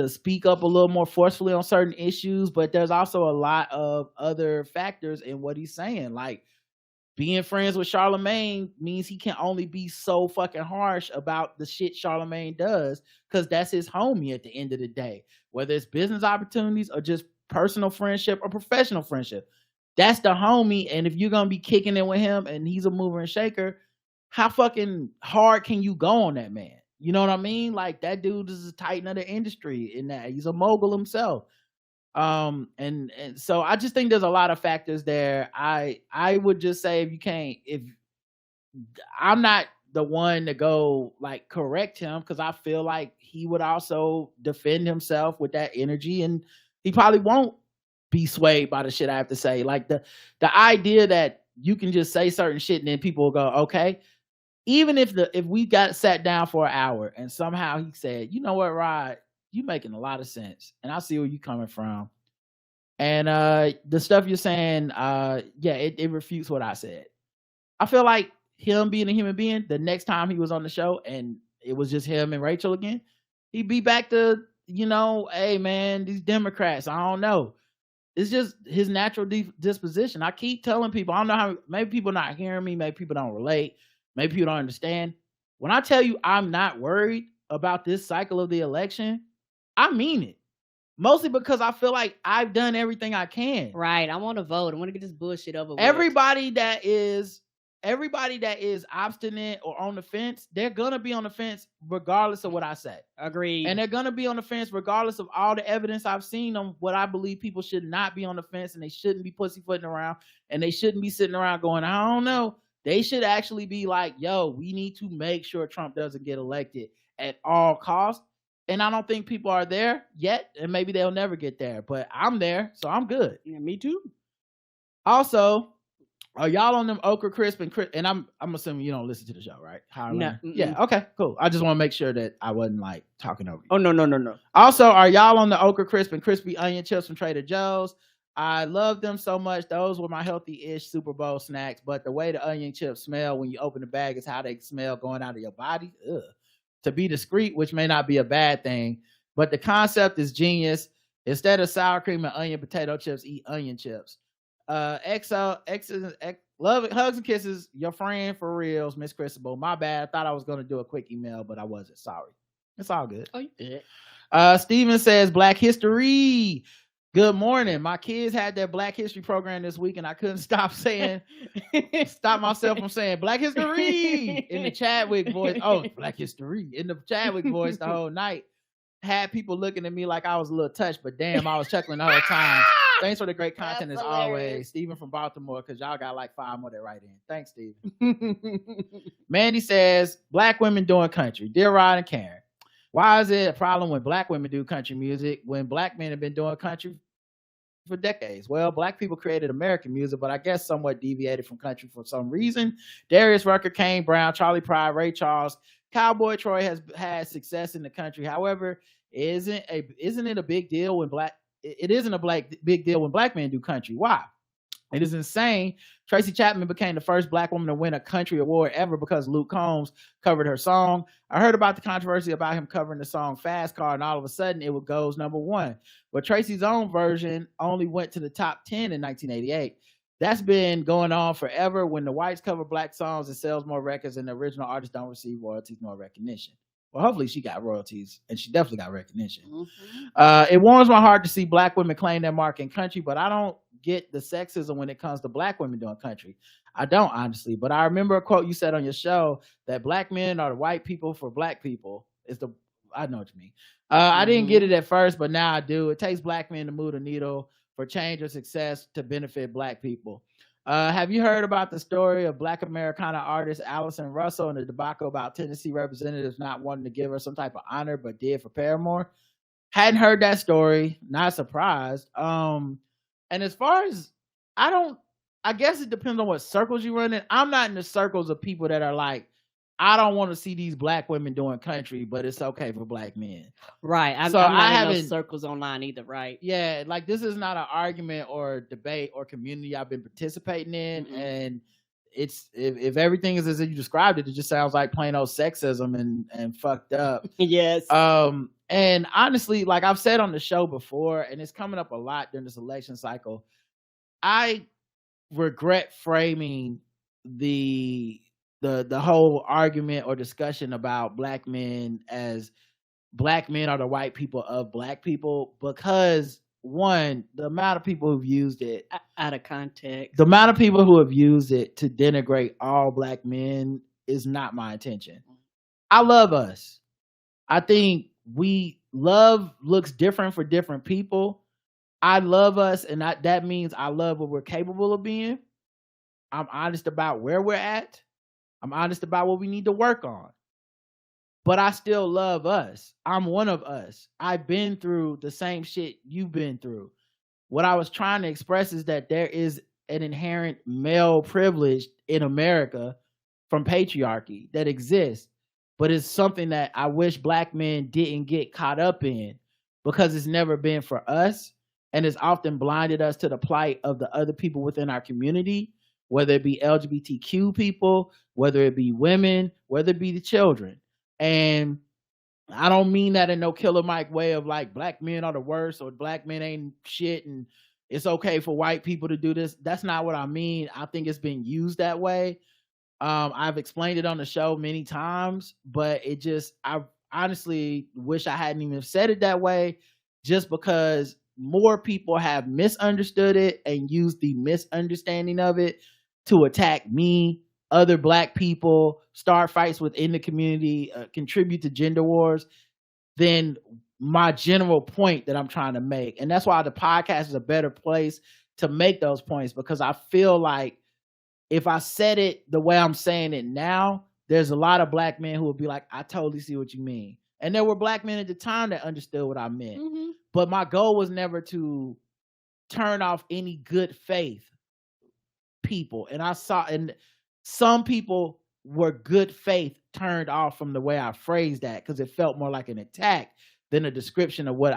speak up a little more forcefully on certain issues, but there's also a lot of other factors in what he's saying. Like being friends with Charlemagne means he can only be so fucking harsh about the shit Charlemagne does because that's his homie at the end of the day, whether it's business opportunities or just personal friendship or professional friendship. That's the homie. And if you're going to be kicking it with him and he's a mover and shaker, how fucking hard can you go on that man? You know what I mean? Like that dude is a titan of the industry in that he's a mogul himself. And so I just think there's a lot of factors there. I would just say if I'm not the one to go like correct him, because I feel like he would also defend himself with that energy, and he probably won't be swayed by the shit I have to say. Like the idea that you can just say certain shit and then people will go, okay. Even if we got sat down for an hour and somehow he said, you know what, Rod, you making a lot of sense. And I see where you coming from. And the stuff you're saying, it refutes what I said. I feel like him being a human being, the next time he was on the show and it was just him and Rachel again, he'd be back to, hey man, these Democrats, I don't know. It's just his natural disposition. I keep telling people, I don't know how, maybe people not hearing me, maybe people don't relate. Maybe people don't understand. When I tell you I'm not worried about this cycle of the election, I mean it. Mostly because I feel like I've done everything I can. Right. I want to vote. I want to get this bullshit over with. Everybody that is obstinate or on the fence, they're going to be on the fence regardless of what I say. Agreed. And they're going to be on the fence regardless of all the evidence I've seen on what I believe people should not be on the fence, and they shouldn't be pussyfooting around, and they shouldn't be sitting around going, I don't know. They should actually be like, yo, we need to make sure Trump doesn't get elected at all costs. And I don't think people are there yet, and maybe they'll never get there. But I'm there, so I'm good. Yeah, me too. Also, Are y'all on them okra crisp and I'm assuming you don't listen to the show, right? No. Yeah, okay, cool. I just want to make sure that I wasn't like talking over you. Oh, no. Also, are y'all on the okra crisp and crispy onion chips from Trader Joe's? I love them so much. Those were my healthy-ish Super Bowl snacks, but the way the onion chips smell when you open the bag is how they smell going out of your body. Ugh. To be discreet, which may not be a bad thing, but the concept is genius. Instead of sour cream and onion potato chips, eat onion chips. Love it. Hugs and kisses. Your friend for reals, Miss Christabel. My bad. I thought I was going to do a quick email, but I wasn't. Sorry. It's all good. Oh, you did. Steven says, Black History. Good morning. My kids had their Black History program this week, and I couldn't stop myself from saying Black History in the Chadwick voice. Oh, Black History in the Chadwick voice the whole night. Had people looking at me like I was a little touched, but damn, I was chuckling the whole time. Thanks for the great content as always. Steven from Baltimore, because y'all got like 5 more that write in. Thanks, Steven. Mandy says, Black women doing country. Dear Rod and Karen, why is it a problem when Black women do country music when Black men have been doing country for decades? Well, Black people created American music, but I guess somewhat deviated from country for some reason. Darius Rucker, Kane Brown, Charlie Pride, Ray Charles, Cowboy Troy has had success in the country. However, isn't it a big deal when it isn't a big deal when Black men do country? Why? It is insane. Tracy Chapman became the first Black woman to win a country award ever because Luke Combs covered her song. I heard about the controversy about him covering the song Fast Car, and all of a sudden it goes #1. But Tracy's own version only went to the top 10 in 1988. That's been going on forever. When the whites cover Black songs, it sells more records, and the original artists don't receive royalties nor recognition. Well, hopefully she got royalties, and she definitely got recognition. Mm-hmm. It warms my heart to see Black women claim their mark in country, but I don't get the sexism when it comes to Black women doing country. I don't, honestly. But I remember a quote you said on your show that Black men are the white people for Black people. I know what you mean. I didn't get it at first, but now I do. It takes Black men to move the needle for change or success to benefit Black people. Have you heard about the story of Black Americana artist Allison Russell and the debacle about Tennessee representatives not wanting to give her some type of honor, but did for Paramore? Hadn't heard that story. Not surprised. And as far as I guess it depends on what circles you run in. I'm not in the circles of people that are like, I don't want to see these Black women doing country, but it's okay for Black men. Right. I'm not in those circles online either, right? Yeah, like this is not an argument or debate or community I've been participating in. Mm-hmm. And it's if everything is as you described it, it just sounds like plain old sexism and fucked up. Yes. And honestly, like I've said on the show before, and it's coming up a lot during this election cycle, I regret framing the whole argument or discussion about Black men as Black men are the white people of Black people, because one, the amount of people who've used it out of context, the amount of people who have used it to denigrate all Black men is not my intention. I love us. I think love looks different for different people. I love us, and that means I love what we're capable of being. I'm honest about where we're at. I'm honest about what we need to work on. But I still love us. I'm one of us. I've been through the same shit you've been through. What I was trying to express is that there is an inherent male privilege in America from patriarchy that exists, but it's something that I wish Black men didn't get caught up in, because it's never been for us, and it's often blinded us to the plight of the other people within our community, whether it be LGBTQ people, whether it be women, whether it be the children. And I don't mean that in no Killer Mike way of like Black men are the worst or Black men ain't shit and it's okay for white people to do this. That's not what I mean. I think it's been used that way. I've explained it on the show many times, but I honestly wish I hadn't even said it that way, just because more people have misunderstood it and used the misunderstanding of it to attack me, other Black people, start fights within the community, contribute to gender wars, than my general point that I'm trying to make. And that's why the podcast is a better place to make those points, because I feel like if I said it the way I'm saying it now, there's a lot of Black men who will be like, I totally see what you mean. And there were Black men at the time that understood what I meant. Mm-hmm. But my goal was never to turn off any good faith people, and I saw, and some people were good faith turned off from the way I phrased that because it felt more like an attack than a description of what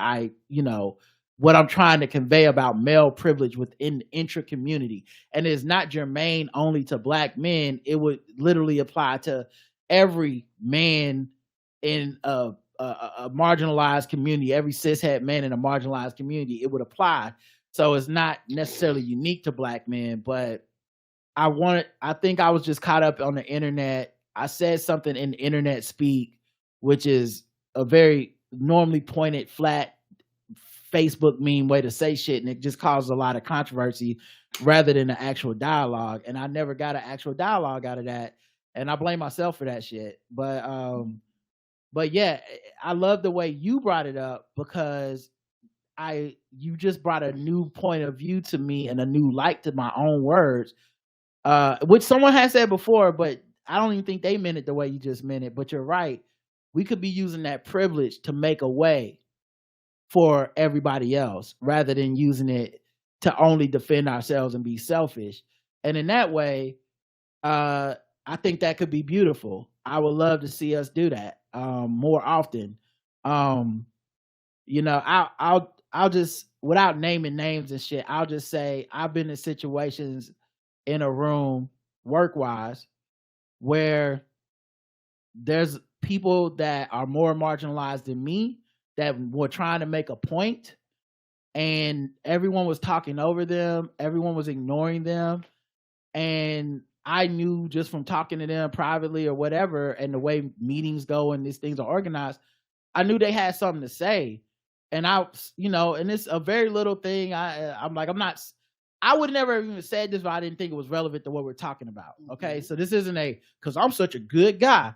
what I'm trying to convey about male privilege within the intra community. And it's not germane only to Black men. It would literally apply to every man in a marginalized community, every cishet man in a marginalized community, it would apply. So it's not necessarily unique to Black men, but I think I was just caught up on the internet. I said something in internet speak, which is a very normally pointed, flat Facebook meme way to say shit, and it just caused a lot of controversy rather than an actual dialogue. And I never got an actual dialogue out of that, and I blame myself for that shit. But yeah, I love the way you brought it up because you just brought a new point of view to me and a new light to my own words, which someone has said before, but I don't even think they meant it the way you just meant it. But you're right. We could be using that privilege to make a way for everybody else rather than using it to only defend ourselves and be selfish. And in that way, I think that could be beautiful. I would love to see us do that more often. I'll just, without naming names and shit, I'll just say I've been in situations in a room work-wise where there's people that are more marginalized than me that were trying to make a point, and everyone was talking over them, everyone was ignoring them, and I knew just from talking to them privately or whatever, and the way meetings go and these things are organized, I knew they had something to say. And and it's a very little thing. I would never have even said this if I didn't think it was relevant to what we're talking about. Okay. So this isn't because I'm such a good guy,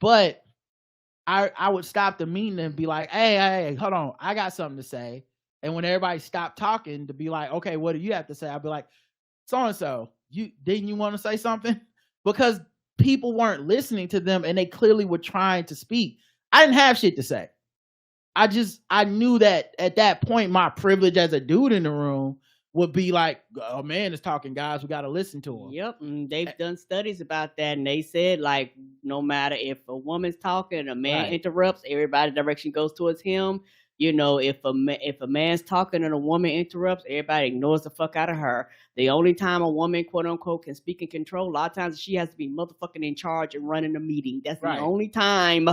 but I would stop the meeting and be like, hey, hold on. I got something to say. And when everybody stopped talking, to be like, okay, what do you have to say? I'd be like, so-and-so, didn't you want to say something? Because people weren't listening to them and they clearly were trying to speak. I didn't have shit to say. I knew that at that point, my privilege as a dude in the room would be like, oh man is talking, guys, we got to listen to him. Yep. And they've done studies about that. And they said, like, no matter if a woman's talking and a man interrupts, everybody's direction goes towards him. If a man's talking and a woman interrupts, everybody ignores the fuck out of her. The only time a woman, quote unquote, can speak and control, a lot of times she has to be motherfucking in charge and running the meeting. That's the only time.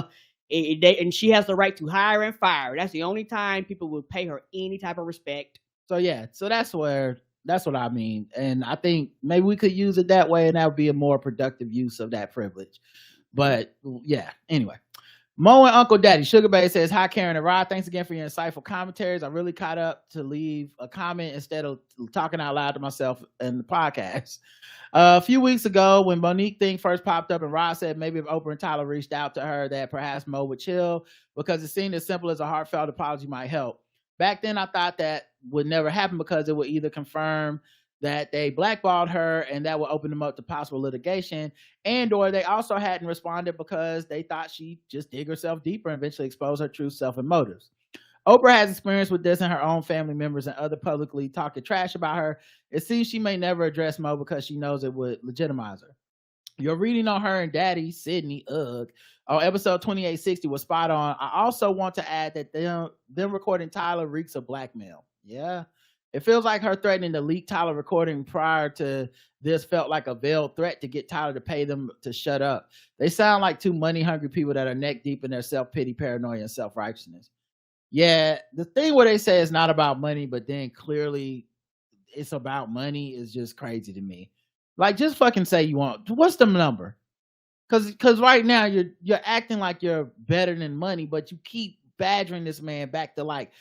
And she has the right to hire and fire. That's the only time people will pay her any type of respect. So yeah, so that's what I mean. And I think maybe we could use it that way, and that would be a more productive use of that privilege. But yeah, anyway. Mo and Uncle Daddy, Sugar Bay says, hi, Karen and Rod. Thanks again for your insightful commentaries. I really caught up to leave a comment instead of talking out loud to myself in the podcast. A few weeks ago, when Monique thing first popped up and Rod said maybe if Oprah and Tyler reached out to her that perhaps Mo would chill because it seemed as simple as a heartfelt apology might help. Back then, I thought that would never happen because it would either confirm that they blackballed her and that would open them up to possible litigation, and or they also hadn't responded because they thought she'd just dig herself deeper and eventually expose her true self and motives. Oprah has experience with this, and her own family members and other publicly talking trash about her. It seems she may never address Mo because she knows it would legitimize her. Your reading on her and Daddy, Sydney, on episode 2860 was spot on. I also want to add that them recording Tyler reeks of blackmail. Yeah. It feels like her threatening to leak Tyler recording prior to this felt like a veiled threat to get Tyler to pay them to shut up. They sound like two money-hungry people that are neck deep in their self-pity, paranoia, and self-righteousness. Yeah, the thing where they say it's not about money, but then clearly it's about money is just crazy to me. Like, just fucking say you want. What's the number? Because right now you're acting like you're better than money, but you keep badgering this man back to like,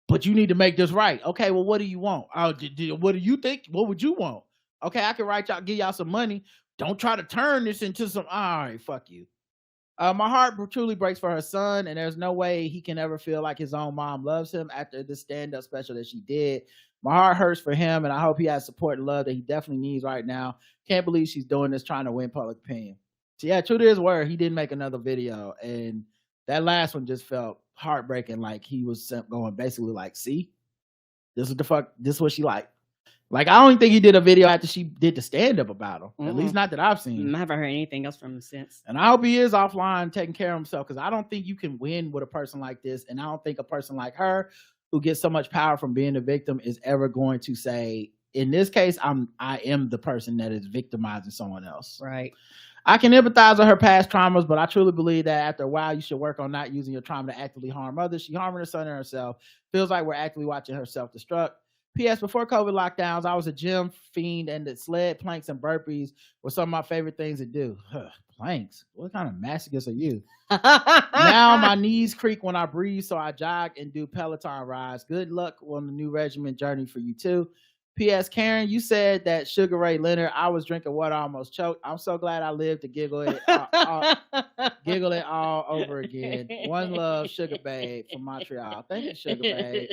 but you need to make this right. Okay, well, what do you want? What do you think? What would you want? Okay, I can give y'all some money. Don't try to turn this into some, all right, fuck you. My heart truly breaks for her son, and there's no way he can ever feel like his own mom loves him after this stand-up special that she did. My heart hurts for him, and I hope he has support and love that he definitely needs right now. Can't believe she's doing this, trying to win public opinion. So yeah, true to his word, he didn't make another video, and that last one just felt heartbreaking. Like he was going basically like, see, this is what she like. Like, I don't even think he did a video after she did the stand-up about him. At least not that I've seen. I haven't heard anything else from him since. And I hope he is offline taking care of himself, because I don't think you can win with a person like this. And I don't think a person like her, who gets so much power from being a victim, is ever going to say, in this case, I am the person that is victimizing someone else. Right. I can empathize with her past traumas, but I truly believe that after a while, you should work on not using your trauma to actively harm others. She harming her son and herself. Feels like we're actively watching her self-destruct. P.S. Before COVID lockdowns, I was a gym fiend, and the sled, planks, and burpees were some of my favorite things to do. Planks? What kind of masochist are you? Now my knees creak when I breathe, so I jog and do Peloton rides. Good luck on the new regimen journey for you too. P.S. Karen, you said that Sugar Ray Leonard, I was drinking water, almost choked. I'm so glad I lived to giggle it all over again. One love, Sugar Babe from Montreal. Thank you, Sugar Babe.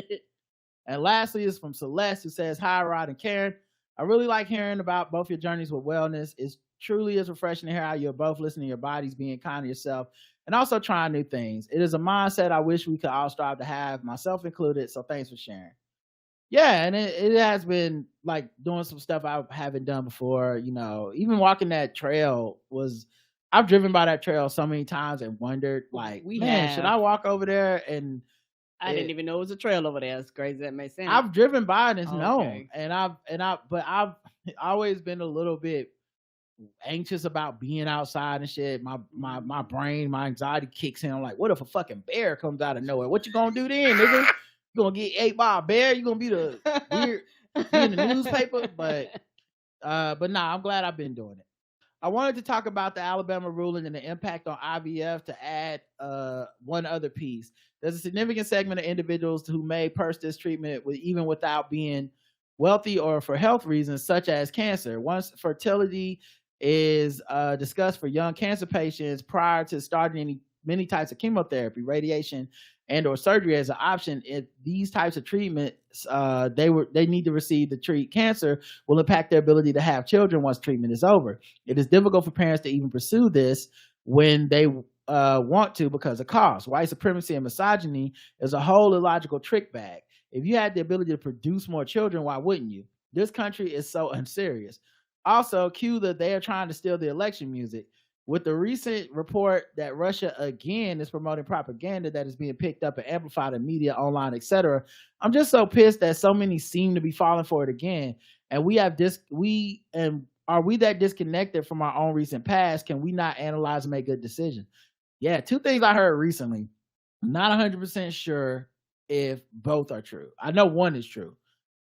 And lastly is from Celeste, who says, hi, Rod and Karen. I really like hearing about both your journeys with wellness. It truly is refreshing to hear how you're both listening to your bodies, being kind to yourself, and also trying new things. It is a mindset I wish we could all strive to have, myself included, so thanks for sharing. Yeah, and it has been like doing some stuff I haven't done before. You know, even walking that trail I've driven by that trail so many times and wondered, like, should I walk over there? And I didn't even know it was a trail over there. It's crazy that makes sense. I've driven by and it's known, but I've always been a little bit anxious about being outside and shit. My brain, my anxiety kicks in. I'm like, what if a fucking bear comes out of nowhere? What you gonna do then, nigga? You gonna get ate by a bear? You gonna be the weird be in the newspaper? But nah, I'm glad I've been doing it. I wanted to talk about the Alabama ruling and the impact on IVF to add one other piece. There's a significant segment of individuals who may purchase this treatment even without being wealthy or for health reasons, such as cancer. Once fertility is discussed for young cancer patients prior to starting many types of chemotherapy, radiation, and or surgery as an option, if these types of treatments they need to receive to treat cancer will impact their ability to have children once treatment is over. It is difficult for parents to even pursue this when they want to because of cost. White supremacy and misogyny is a whole illogical trick bag. If you had the ability to produce more children, why wouldn't you? This country is so unserious. Also, cue that they are trying to steal the election music. With the recent report that Russia again is promoting propaganda that is being picked up and amplified in media, online, etc., I'm just so pissed that so many seem to be falling for it again. And are we that disconnected from our own recent past? Can we not analyze and make good decisions? Yeah, two things I heard recently. Not 100% sure if both are true. I know one is true.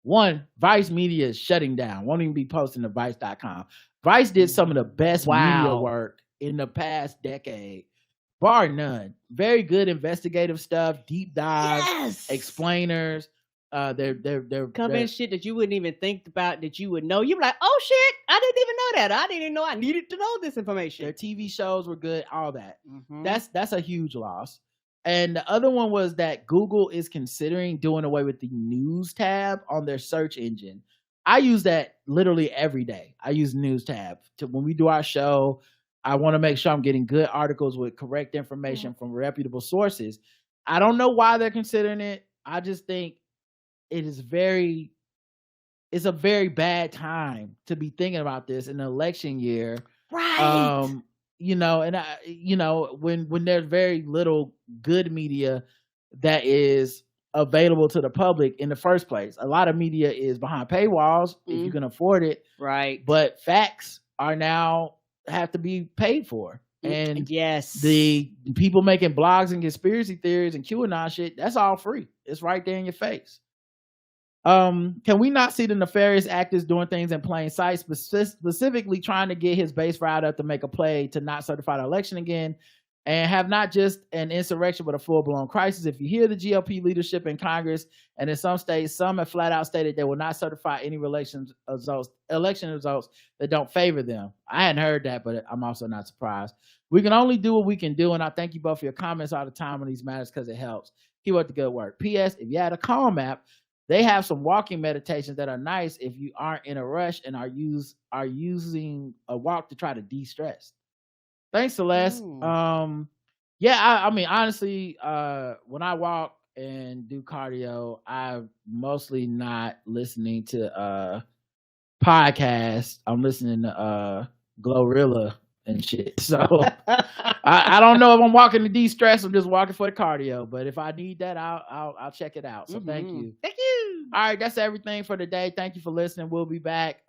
One, Vice Media is shutting down. Won't even be posting to Vice.com. Vice did some of the best media work in the past decade, bar none. Very good investigative stuff, deep dives, explainers. They're covering shit that you wouldn't even think about that you would know. You're like, oh shit, I didn't even know that. I didn't even know I needed to know this information. Their TV shows were good, all that. Mm-hmm. That's a huge loss. And the other one was that Google is considering doing away with the news tab on their search engine. I use that literally every day. I use news tab when we do our show. I want to make sure I'm getting good articles with correct information from reputable sources. I don't know why they're considering it. I just think it's a very bad time to be thinking about this in an election year. Right. When there's very little good media that is available to the public in the first place. A lot of media is behind paywalls if you can afford it. Right. But facts are now have to be paid for. And yes, the people making blogs and conspiracy theories and QAnon shit, that's all free. It's right there in your face. Can we not see the nefarious actors doing things in plain sight, specifically trying to get his base riled up to make a play to not certify the election again, and have not just an insurrection but a full-blown crisis? If you hear the GOP leadership in Congress and in some states, some have flat out stated they will not certify any election results that don't favor them. I hadn't heard that, but I'm also not surprised. We can only do what we can do, and I thank you both for your comments all the time on these matters because it helps. Keep up the good work. P.S. If you had a Calm app, they have some walking meditations that are nice if you aren't in a rush and are using a walk to try to de-stress. Thanks, Celeste. I mean, honestly, when I walk, and do cardio, I'm mostly not listening to podcasts. I'm listening to Glorilla and shit. So I don't know if I'm walking to de-stress. I'm just walking for the cardio. But if I need that, I'll check it out. So thank you. Thank you. All right, that's everything for today. Thank you for listening. We'll be back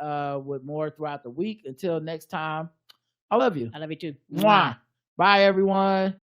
with more throughout the week. Until next time, I love you. I love you too. Mwah. Bye, everyone.